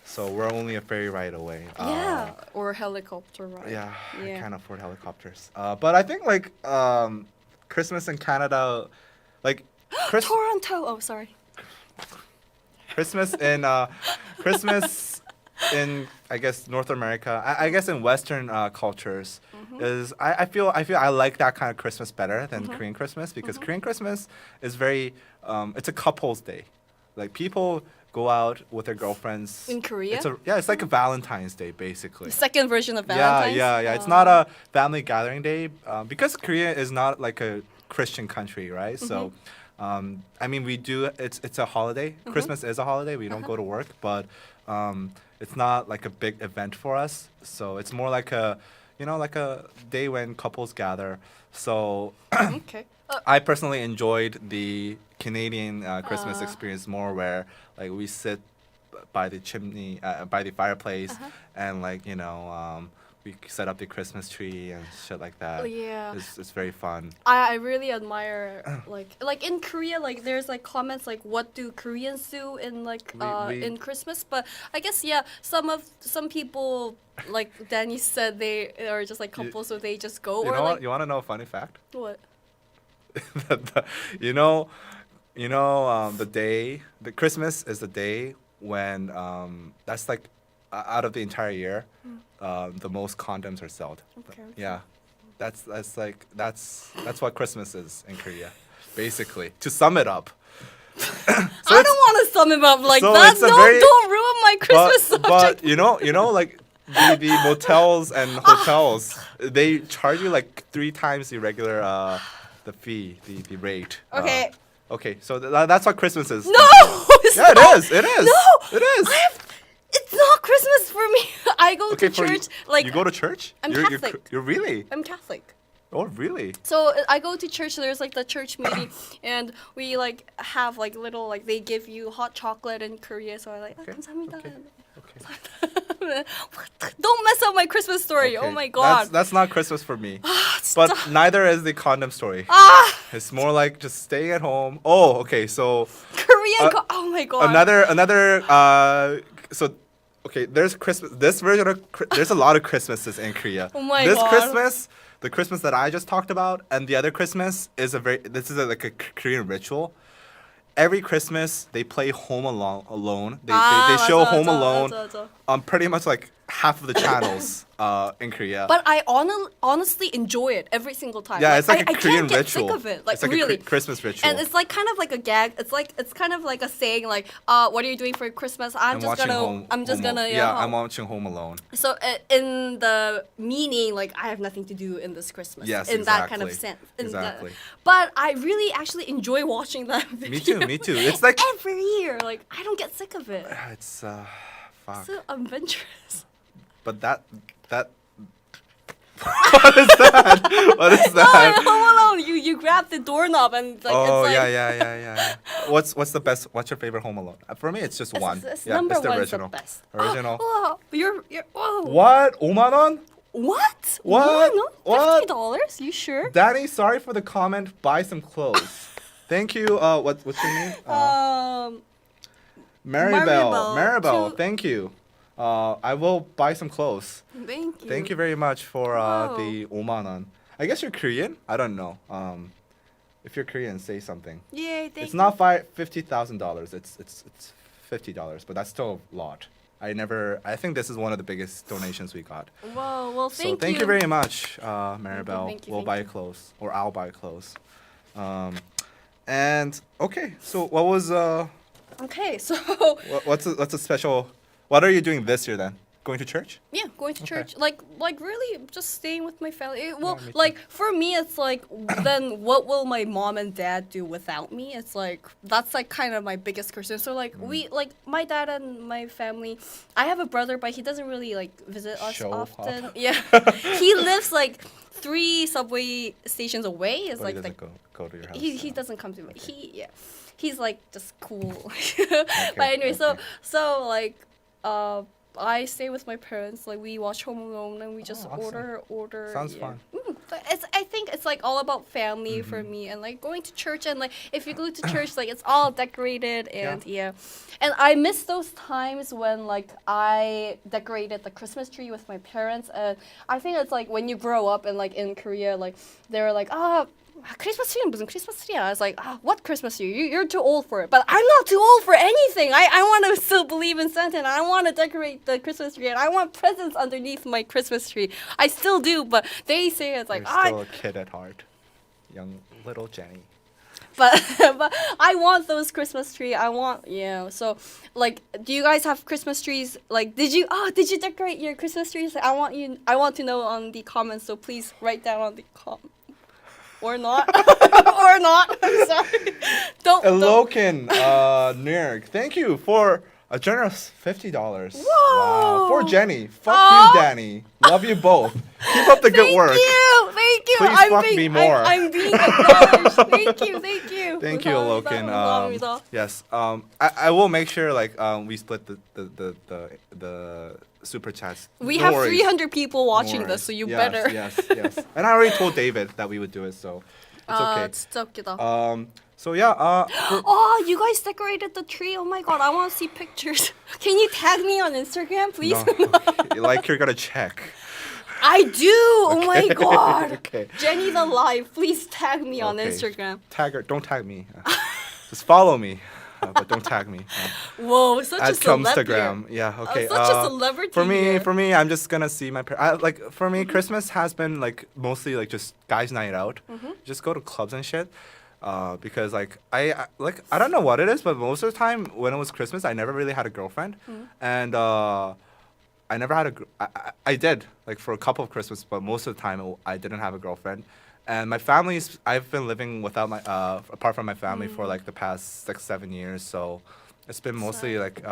So we're only a ferry ride away. Yeah, or helicopter ride. Yeah, I Yeah. can't afford helicopters. But I think like Christmas in Canada, like Toronto. Oh, sorry. Christmas in Christmas in I guess North America. I guess in Western cultures is I feel I like that kind of Christmas better than Korean Christmas because Korean Christmas is very it's a couple's day, like people go out with their girlfriends In Korea? It's like a Valentine's Day basically. Second version of Valentine's. Yeah. It's not a family gathering day because Korea is not like a Christian country, right? So, I mean, we do. It's a holiday. Christmas is a holiday. We don't go to work, but it's not like a big event for us. So it's more like a, like a day when couples gather. So Okay. I personally enjoyed the Canadian Christmas experience more, where like we sit by the chimney, by the fireplace, and like we set up the Christmas tree and shit like that. Oh, yeah. It's very fun. I really admire like in Korea, like there's like comments like what do Koreans do in like We- in Christmas, but I guess some people like Danny said they are just like couples, so they just go You or know like what? You want to know a funny fact? what? The Christmas is the day when that's like out of the entire year, the most condoms are sold. Okay. Yeah, that's what Christmas is in Korea, basically. To sum it up. I don't want to sum him up like so that. it's a No, very- don't ruin my Christmas subject. But like the motels and hotels, they charge you like 3 times the regular the fee, the rate. Okay. Okay, so that's what Christmas is. No, it's Yeah, not. it is. It is. No, It is. It's not Christmas for me. I go Okay, to for church. Like you go to church? I'm You're Catholic. you're really? I'm Catholic. Oh, really? So I go to church. There's like the church meeting, and we like have like little like they give you hot chocolate in Korea. So I like Okay, 감사합니다. okay. Don't mess up my Christmas story. Oh Okay. my god. That's not Christmas for me. 진짜. But neither is the condom story. Ah, It's more like just staying at home. Oh, okay. So Korean. Oh my god. another so okay, there's Christmas. This version of there's a lot of Christmases in Korea. Oh my this God. Christmas, the Christmas that I just talked about, and the other Christmas is like a Korean ritual. Every Christmas they play Home Alone. They show 맞아, Home 맞아, Alone 맞아. on pretty much like half of the channels in Korea. But I honestly enjoy it every single time. Yeah, it's like a I Korean can't get ritual. sick of it. Like It's like really. a Christmas ritual. And it's like kind of like a gag. It's kind of like a saying like, what are you doing for Christmas? I'm just watching gonna Yeah, I'm watching Home Alone. So in the meaning, like I have nothing to do in this Christmas. Yes, in that kind of exactly. sense. in that- Exactly. But I really actually enjoy watching that video. Me too. It's like every year. Like I don't get sick of it. it's fuck. So adventurous. But that what is that? What is No, that? Home Alone. You grab the doorknob and like Oh it's like yeah. What's the best? What's your favorite Home Alone? For me, it's just one. It's Yeah, number it's the one's original. the best. Original. Oh, you're oh. What? 5만 원? What? What? What? $50? You sure? Danny, sorry for the comment. Buy some clothes. Thank you. What's your name? Maribel. Maribel. Thank you. I will buy some clothes. Thank you. Thank you very much for Wow. the 5만 원. I guess you're Korean. I don't know. If you're Korean, say something. Yay, thank It's you. not $50,000. It's $50, but that's still a lot. I think this is one of the biggest donations we got. Whoa, well, So thank you. thank you very much, Maribel. thank you, We'll thank buy you. clothes, or I'll buy clothes. And okay, so what was Okay, so what's a special? What are you doing this year then? Going to church? yeah, going to church, like really just staying with my family. Well, me too. like for me, it's like then what will my mom and dad do without me? It's like that's like kind of my biggest concern. So like we like my dad and my family. I have a brother, but he doesn't really like visit us Show often. up. Yeah, he lives like 3 subway stations away. It's But he like doesn't go to your house. he doesn't come to me. He's like just cool. Okay, But anyway, okay. so like I stay with my parents. Like we watch Home Alone and we just awesome. order. Sounds yeah. fun. But I think it's like all about family for me, and like going to church, and like if you go to church, like it's all decorated and yeah. And I miss those times when like I decorated the Christmas tree with my parents, and I think it's like when you grow up and like in Korea, like they're like Christmas tree 무슨 Christmas tree? I was like, what Christmas tree? You're too old for it. But I'm not too old for anything. I want to still believe in Santa, and I want to decorate the Christmas tree, and I want presents underneath my Christmas tree. I still do, but they say it's like, You're still a kid at heart, young little Jenny. but I want those Christmas tree. I want So, like, do you guys have Christmas trees? Like, did you decorate your Christmas trees? I want to know on the comments. So please write down on the or not, or not. I'm sorry. Don't. Elokin, New York, thank you for a generous $50. Wow. For Jenny. Fuck you, Danny. Love you both. Keep up the good work. Thank you. Please fuck me more. I'm being acknowledged. Thank you. Thank you, Elokin. 감사합니다. Yes. I will make sure like we split the super chats. We No have worries. 300 people watching No this, so you worries. better. Yes. And I already told David that we would do it, so it's okay. 진짜 웃기다. So yeah. Oh, you guys decorated the tree. Oh my god, I want to see pictures. Can you tag me on Instagram, please? No, like you're gonna check. I do. Oh my god. Okay. Jenny the Live, please tag me on Okay. Instagram. Tag her. Don't tag me. Just follow me, but don't tag me. Whoa, such a At celebrity. Instagram. Yeah. Okay. Such a celebrity. For me, I'm just gonna see my like. For me, Christmas has been like mostly like just guys' night out. Just go to clubs and shit. Because like I don't know what it is, but most of the time when it was Christmas, I never really had a girlfriend, and I never had I did like for a couple of Christmas, but most of the time I didn't have a girlfriend. And my family's I've been living without my apart from my family for like the past 6-7 years, so it's been mostly like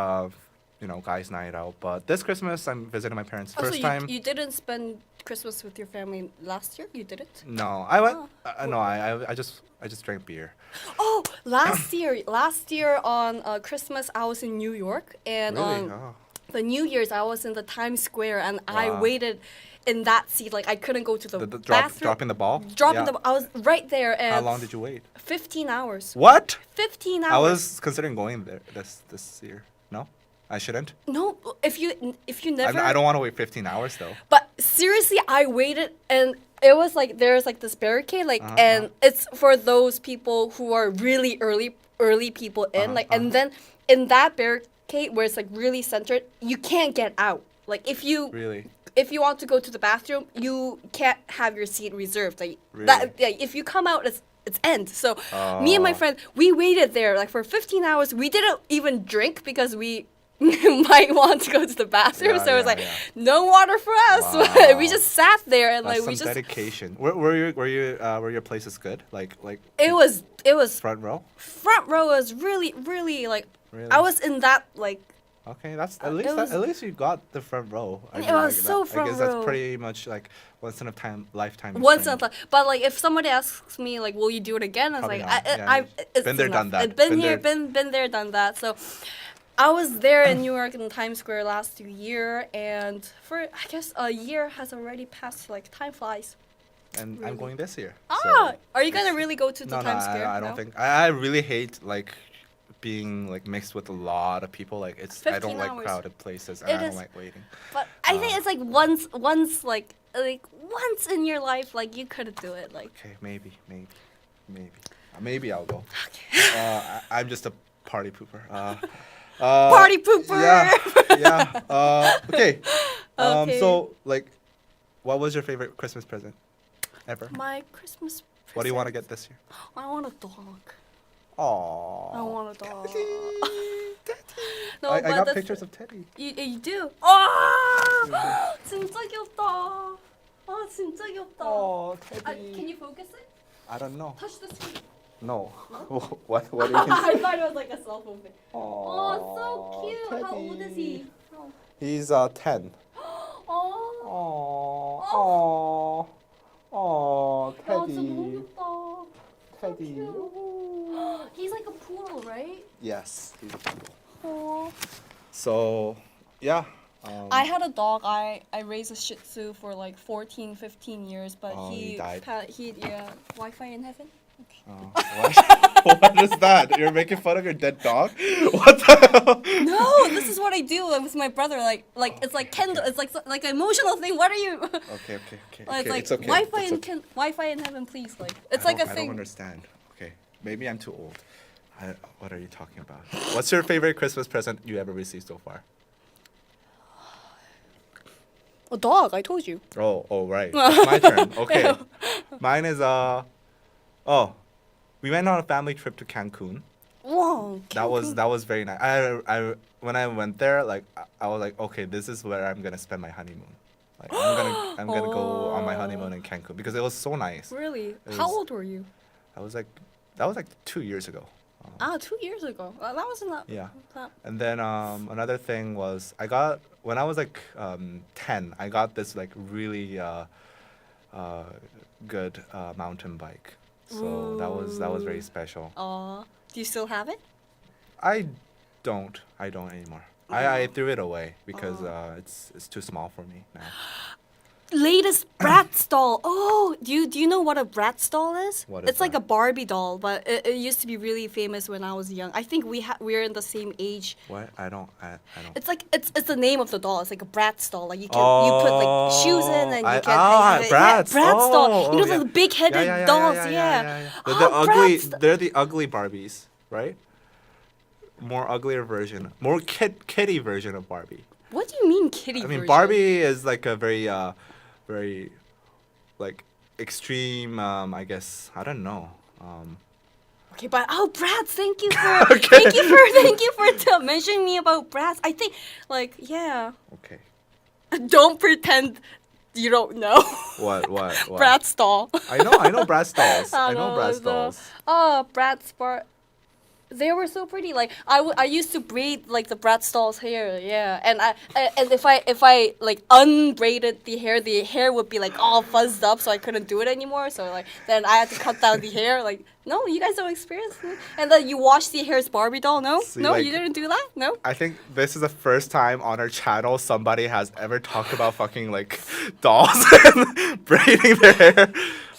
guys' night out. But this Christmas I'm visiting my parents first time. You didn't spend Christmas with your family last year? You didn't? No, I went. Oh. No, I just drank beer. Oh, last year on Christmas I was in New York, and Really? on Oh. the New Year's I was in the Times Square, and I Wow. waited in that seat. Like I couldn't go to the bathroom. Dropping the ball. Dropping Yeah. I was right there, and How long did you wait? 15 hours. What? 15 hours. I was considering going there this year. No, I shouldn't. No, if you never. I don't want to wait 15 hours though. But seriously, I waited, and it was like there's like this barricade, like, and it's for those people who are really early people in, like, and then in that barricade where it's like really centered, you can't get out. Like if you Really? if you want to go to the bathroom, you can't have your seat reserved. Like Really? if you come out, it's end. So me and my friend, we waited there like for 15 hours. We didn't even drink because we might want to go to the bathroom. Yeah, So it was yeah, like yeah. no water for us. Wow. We just sat there and That's like we some just. dedication. Were your places good? Like It was front row? front row was really like Really? I was in that like. Okay, that's it at least was- at least you got the front row. I It mean, was like, so I front guess row. that's pretty much like once in a lifetime. Once in thing. a time, but like if somebody asks me like, "Will you do it again?" I was Probably like, not. Yeah, "I've it's been there, enough. done that. I've been Been here, there. been there, done that." So, I was there in New York in Times Square last year, and for I guess a year has already passed. Like time flies. And I'm going this year. Are you gonna really go to the No, Times Square? I don't think. I really hate like being like mixed with a lot of people. Like I 15 don't like hours. crowded places, and It I don't is- like waiting. But I think it's like once like like once in your life, like you could do it. Like Okay, maybe I'll go. I'm just a party pooper. party pooper. Yeah. Okay. Okay. So like, what was your favorite Christmas present ever? My Christmas. What do you want to present. get this year? I want a dog. Aww. I want a dog. Teddy. No, I but got the pictures of Teddy. You do? 아 진짜 귀엽다. 아 진짜 귀엽다. Oh, Can you focus it? I don't know. Touch the screen. No. What do you mean? I thought it was like a cell phone thing. Oh, Oh, so cute. How old is he? He's 10. Oh. Oh. Oh, 야, 진짜 Teddy. 너무 귀엽다. Teddy. cute. He's like a poodle, right? Yes, he's a poodle. Oh. So, yeah. I had a dog. I raised a Shih Tzu for like 14, 15 years, but Oh, he died? Yeah, Wi-Fi in heaven. What is that? You're making fun of your dead dog? What the hell? No, this is what I do with my brother. Like it's like Kendall. It's like an emotional thing. What are you? Okay. It's like it's okay. Wi-Fi It's in okay. Wi-Fi in heaven, please. Like it's like a I thing. don't understand. Okay, maybe I'm too old. What are you talking about? What's your favorite Christmas present you ever received so far? A dog. I told you. Oh, right. It's my turn. Okay. Mine is we went on a family trip to Cancun. Wow. That was very nice. I when I went there, like I was like, okay, this is where I'm gonna spend my honeymoon. Like I'm gonna go on my honeymoon in Cancun because it was so nice. Really? It How was- old were you? That was like 2 years ago. 2 years ago. That wasn't that. Yeah. that- And then another thing was I got when I was like 10, I got this like really good mountain bike. So that was very special. Do you still have it? I don't anymore. I threw it away because it's too small for me now. Latest Bratz doll. Oh, do you know what a Bratz doll is? What is it's like that? a Barbie doll, but it used to be really famous when I was young. I think we're in the same age. What? I don't. It's like it's the name of the doll. It's like a Bratz doll. Like you put like shoes in and you can Bratz. Bratz doll. You know yeah. the big headed dolls. Yeah. The Oh, ugly. Bratz. They're the ugly Barbies, right? More uglier version, more kitty version of Barbie. What do you mean kitty I mean, version? Barbie is like a very, like extreme. I guess I don't know. Okay, but Bratz, thank you for thank you for mentioning me about Bratz. I think like yeah. Okay. Don't pretend you don't know. What? Bratz doll. I know Bratz dolls. I know Bratz dolls. Oh, Bratz bar. They were so pretty. Like I used to braid like the Bratz doll's hair. Yeah, and and if I like unbraided the hair would be like all fuzzed up, so I couldn't do it anymore. So like then I had to cut down the hair. Like no, you guys don't experience it. And then you wash the hair's Barbie doll. No, See, no, like- you didn't do that. No. I think this is the first time on our channel somebody has ever talked about fucking like dolls and braiding their hair.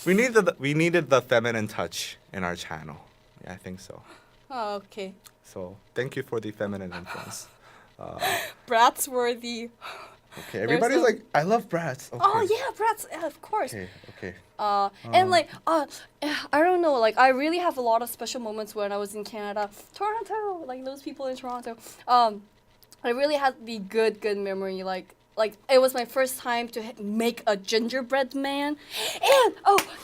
We needed the feminine touch in our channel. Yeah, I think so. Oh, okay. So thank you for the feminine influence. Bratz were the. Okay, everybody's some- like, I love Bratz. Okay. Oh yeah, Bratz. Yeah, of course. Okay. And like I don't know, like I really have a lot of special moments when I was in Canada, Toronto, like those people in Toronto. I really had the good memory, like it was my first time to make a gingerbread man, and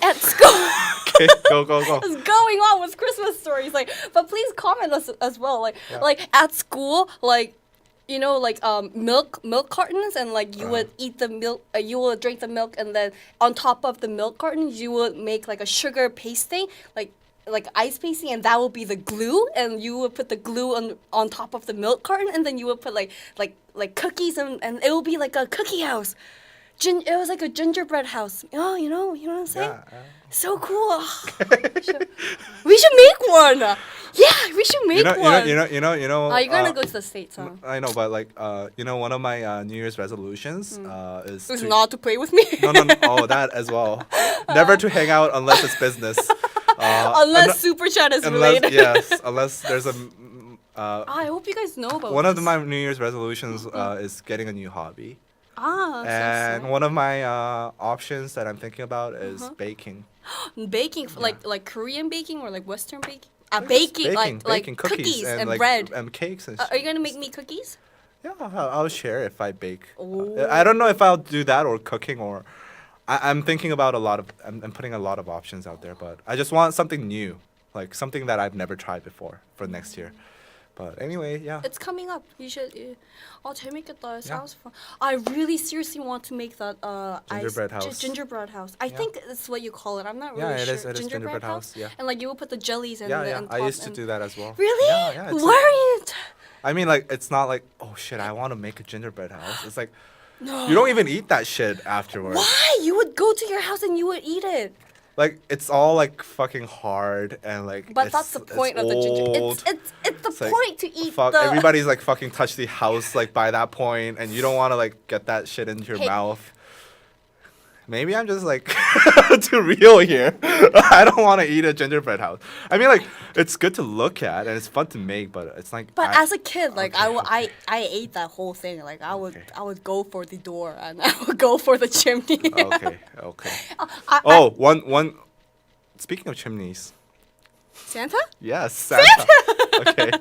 at school. Okay, go. What's going on with Christmas stories? Like, but please comment us as well. Like, Yeah. like at school, like, you know, like milk cartons, and like you would eat the milk, you would drink the milk, and then on top of the milk cartons, you would make like a sugar pasting, like ice pasting, and that would be the glue, and you would put the glue on top of the milk carton, and then you would put like cookies, and it would be like a cookie house. It was like a gingerbread house. Oh, you know what I'm saying? Yeah. So cool. We should make one. Yeah, we should make one. You know. You're gonna go to the States, huh? I know, but like, one of my New Year's resolutions is Who's to not to play with me? no. Oh, that as well. Never to hang out unless it's business. Unless Super Chat is related. Unless there's a. I hope you guys know about One this. of my New Year's resolutions is getting a new hobby. Ah, And one of my options that I'm thinking about is baking. baking, like Korean baking or like Western baking? Baking, like baking cookies and like, bread. and cakes and Are you gonna make me cookies? Yeah, I'll share if I bake. Oh. I don't know if I'll do that or cooking or. I'm thinking about a lot of. I'm putting a lot of options out there, but I just want something new, like something that I've never tried before for next year. But anyway, yeah. It's coming up. You should. 재밌겠다. It sounds fun. I really seriously want to make that Gingerbread house. Gingerbread house. I think that's what you call it. I'm not really Yeah, sure. it is gingerbread house. Yeah. And like you will put the jellies and Yeah, the yeah. and I top used to and- do that as well. Really? Yeah, yeah. Why are you? I mean, like, it's not like, oh shit, I want to make a gingerbread house. It's like, you don't even eat that shit afterwards. Why? You would go to your house and you would eat it. Like, it's all like fucking hard and like. But it's, that's the point of the ginger. old. It's the It's like, point to eat Fuck, the. everybody's like fucking touched the house like by that point, and you don't want to like get that shit into your Hey. mouth. Maybe I'm just like too real here. I don't want to eat a gingerbread house. I mean, like, it's good to look at and it's fun to make, but it's like. But as a kid, like Okay. I ate that whole thing. Like I would Okay. I would go for the door and I would go for the chimney. Okay, okay. I- Oh, one. Speaking of chimneys, Santa? yes, Santa. Okay.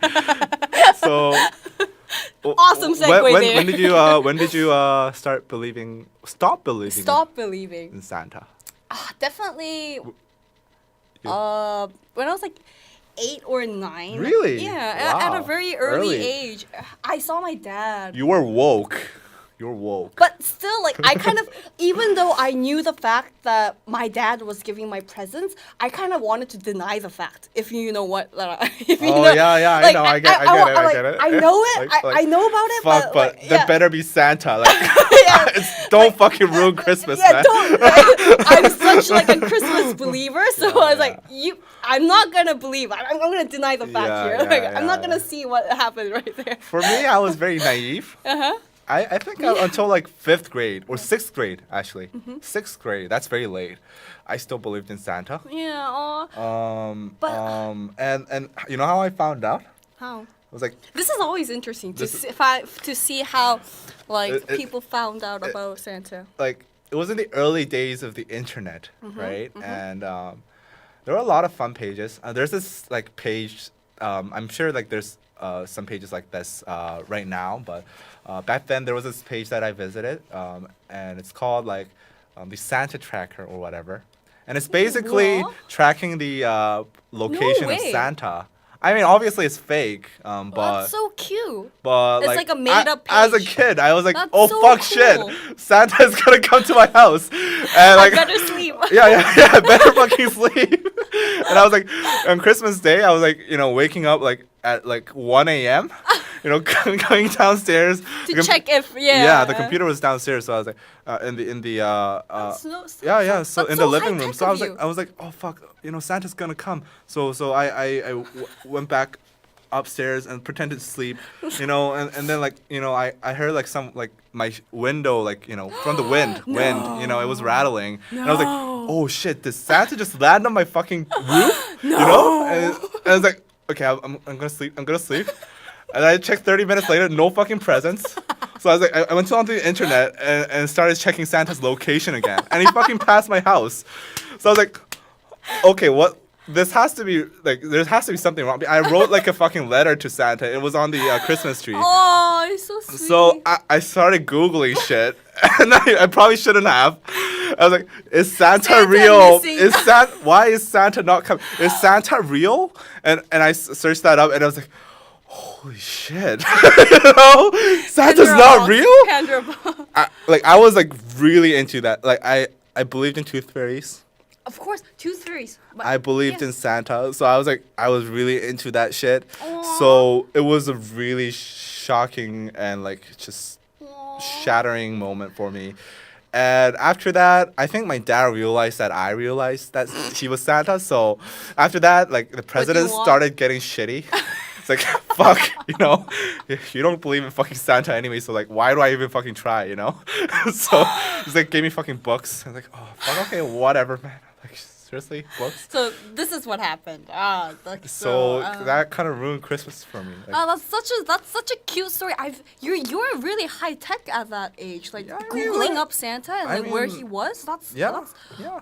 So. Awesome segue when, there. when did you start believing? Stop believing. Stop believing. in Santa. Definitely. you- When I was like 8 or 9. Really? Yeah, at a Wow. very early Early. age. I saw my dad. You were woke. You're woke. But still, like, I kind of, even though I knew the fact that my dad was giving my presents, I kind of wanted to deny the fact. If you know what, if you Oh, know, yeah, yeah, I like, know, I get it, I like, get it. I know it, Like- I know about it, Fuck, but like, there better be Santa. Like, Yeah. don't fucking ruin Christmas, yeah, man. don't. I'm such like a Christmas believer, so I was like, I'm not gonna believe. I'm gonna deny the fact Yeah, here. yeah, Like, yeah, I'm not yeah. gonna see what happened right there. For me, I was very naive. I think until like 5th grade or 6th grade, actually. 6th grade, that's very late. I still believed in Santa. Yeah. Aw. But- And you know how I found out? How? I was like, This is always interesting to This- see how like It- people found out about Santa. like it was in the early days of the internet, right? And there were a lot of fun pages. There's this like page. I'm sure like there's some pages like this right now, but back then there was this page that I visited, and it's called like the Santa Tracker or whatever, and it's basically What? tracking the location of way. Santa. I mean, obviously it's fake, Well, but that's so cute. but It's like a made-up As a page. kid, I was like, That's "Oh so fuck, cool. shit! Santa's gonna come to my house," and like, I better sleep. yeah, better fucking sleep. And I was like, on Christmas Day, I was like, waking up like at like 1 a.m. Going downstairs To check if the computer was downstairs, so I was like, in the That's so so in the living room. high-tech So I of was like, oh fuck, Santa's gonna come. So I went back upstairs and pretended to sleep, and then like I heard like some like my window like from the wind, it was rattling, and I was like, oh shit, did Santa just land on my fucking roof? And I was like, okay, I'm gonna sleep. And I checked 30 minutes later, no fucking presents. So I was like, I went onto the internet and started checking Santa's location again. And he fucking passed my house. So I was like, okay, what? This has to be, like, there has to be something wrong. I wrote like a fucking letter to Santa. It was on the Christmas tree. Oh, it's so sweet. So I started Googling shit. And I probably shouldn't have. I was like, is Santa real? missing. Why is Santa not coming? Is Santa real? And I searched that up and I was like, holy shit. Santa's not real? I was like really into that. Like I believed in tooth fairies. Of course, tooth fairies. But I believed yeah. in Santa. So I was really into that shit. Aw. So it was a really shocking and like just Aw. shattering moment for me. And after that, I think my dad realized that I realized that he was Santa. So after that, like the president want? started getting shitty. It's like, fuck, you don't believe in fucking Santa anyway, so like, why do I even fucking try, So he's like, gave me fucking books. I was like, oh, fuck, okay, whatever, man. Like, Seriously? Whoops. So this is what happened. So that kind of ruined Christmas for me. Like, That's such a cute story. You're really high tech at that age. Like Yeah, I mean, googling like- up Santa and I like where mean, he was. That's yeah.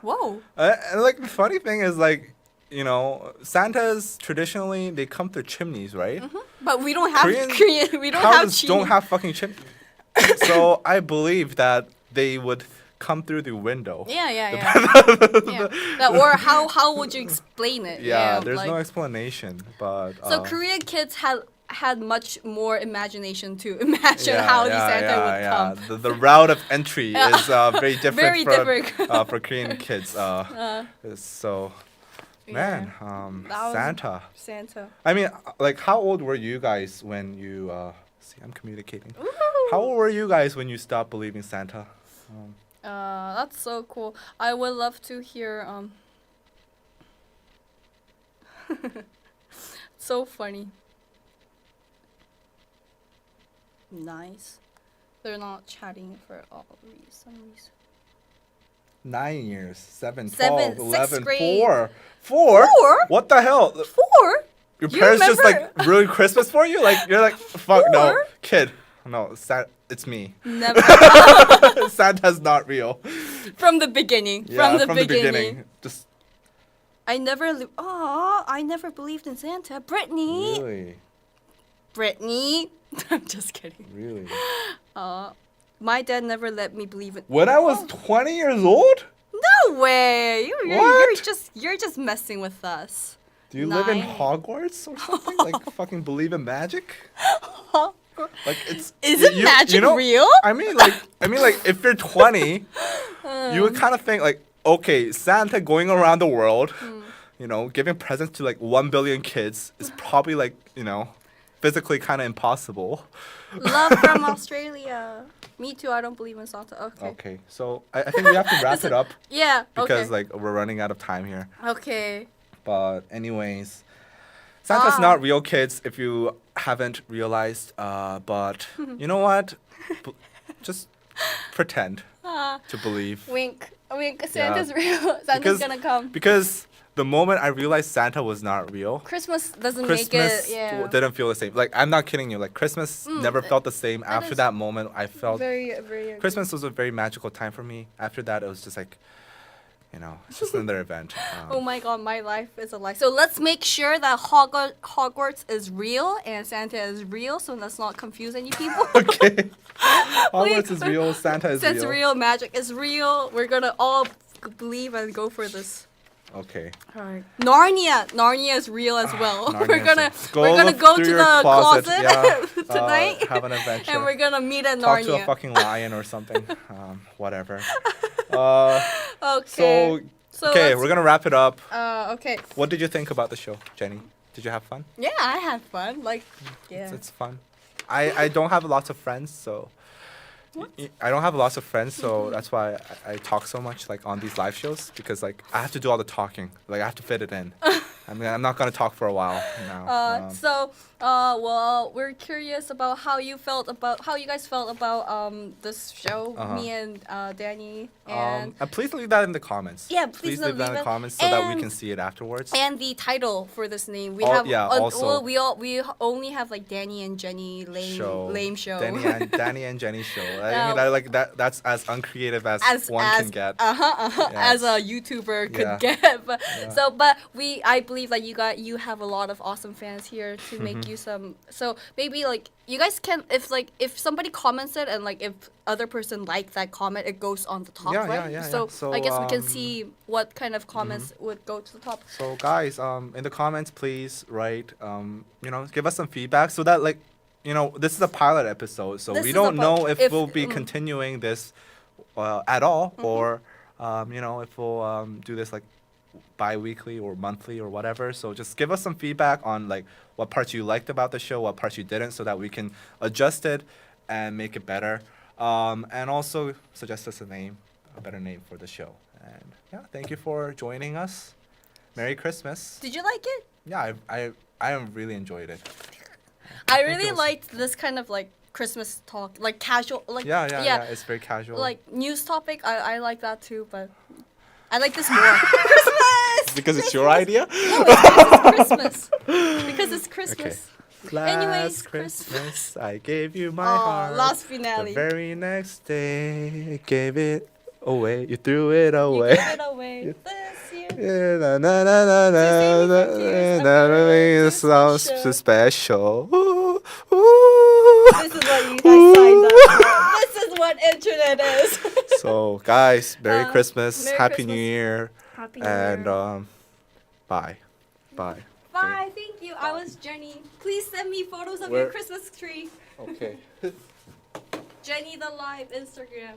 Whoa. And like the funny thing is like, you know, Santas traditionally they come through chimneys, right? But we don't have Korean we don't have houses chimney. don't have fucking chimneys. So I believe that they would come through the window. Yeah. Or how would you explain it? Yeah, there's like, no explanation, but So Korean kids had much more imagination to imagine how the Santa would come. The route of entry is very different Very different. for Korean kids. So, man, That was- Santa. Santa. I mean, like, how old were you guys when you? See, I'm communicating. Woo! How old were you guys when you stopped believing Santa? That's so cool. I would love to hear so funny. Nice. They're not chatting for some reason. 9 years, 7, 12, Seven, sixth 11, grade. 4. 4? Four? What the hell? 4? Your You parents just remember- like ruined Christmas for you? Like you're like, fuck no, 4? kid. No, it's me. Never. Santa's not real. From the beginning. Yeah, from the beginning. Just I never believed in Santa. Brittany. really, Brittany. I'm just kidding. really. My dad never let me believe in. When I was 20 years old? No way. You're What? just messing with us. Do you live in 9. Hogwarts or something? Like fucking believe in magic? Like it's Is it magic real? I mean like if you're 20, you would kind of think like, okay, Santa going around the world, you know, giving presents to like 1 billion kids is probably like, you know, physically kind of impossible. Love from Australia. Me too. I don't believe in Santa. Okay. Okay, so I think we have to wrap it up Yeah. because Okay. like we're running out of time here. Okay. But anyways, Santa's not real, kids, if you haven't realized. But you know what? Just pretend to believe. Wink. Santa's real. Santa's Because- gonna come. Because the moment I realized Santa was not real, Christmas doesn't Christmas make it. Yeah. didn't feel the same. Like, I'm not kidding you. Like, Christmas never felt the same. After is that moment, I felt very agree. Christmas was a very magical time for me. After that, it was just like, you know, it's just another event. Oh my god, my life is a lie. So let's make sure that Hogwarts is real and Santa is real, so let's not confuse any people. Okay. Hogwarts is real. Santa is Santa's real. real, magic is real. We're gonna all believe and go for this. Okay. Alright. Narnia is real as well. Narnia we're is gonna real. we're gonna look go through to your the closet, Yeah. tonight, Have an adventure. and we're gonna meet at Talk to a Narnia. fucking lion or something. Whatever. Okay. So okay, let's- we're gonna wrap it up. Okay. What did you think about the show, Jenny? Did you have fun? Yeah, I had fun. Like, yeah. It's fun. I don't have lots of friends, so I don't have lots of friends, so that's why I talk so much like on these live shows because like I have to do all the talking. Like I have to fit it in. I mean, I'm not gonna talk for a while now. Well, we're curious about how you guys felt about this show, me and Danny, and please leave that in the comments. Yeah, please please leave that in the leave it. comments so that we And- can see it afterwards. and the title for this name. We Oh, have yeah, also- we only have like Danny and Jenny lame show. Danny and Jenny show. I mean, that's as uncreative as one can get. As a YouTuber could Yeah. get. But Yeah. but I believe that you have a lot of awesome fans here to Mm-hmm. make you some. So maybe like you guys can if somebody comments it and like if other person liked that comment, it goes on the top, Yeah, right? yeah. So, So, I guess we can see what kind of comments Mm-hmm. would go to the top. So guys, in the comments, please write, you know, give us some feedback so that like, you know, this is a pilot episode, so This we is don't a know if if- we'll be continuing this at all, or you know, if we'll do this like bi-weekly or monthly or whatever. So just give us some feedback on like what parts you liked about the show, what parts you didn't, so that we can adjust it and make it better. And also suggest us a better name for the show. And yeah, thank you for joining us. Merry Christmas. Did you like it? Yeah, I really enjoyed it. I think really it was- liked this kind of like Christmas talk, like casual, like Yeah, it's very casual. like news topic. I like that too, but I like this more. Christmas. Because it's your idea. No, it's Christmas. Because it's Christmas. Okay. Anyways, Last Christmas, I gave you my Oh, heart. last The finale. very next day, I gave it away. You threw it You away. gave it away this year. Yeah, na na na na na save me na from tears, na I'm na very na sounds special. special. Ooh, ooh. This is what you guys signed up for. This is what internet is. So, guys, Merry Christmas, Merry Happy Christmas. New Year, Happy New and Year. bye, bye. Bye. Thank you. I was Jenny. Please send me photos of Where- your Christmas tree. Okay. Jenny the Live Instagram.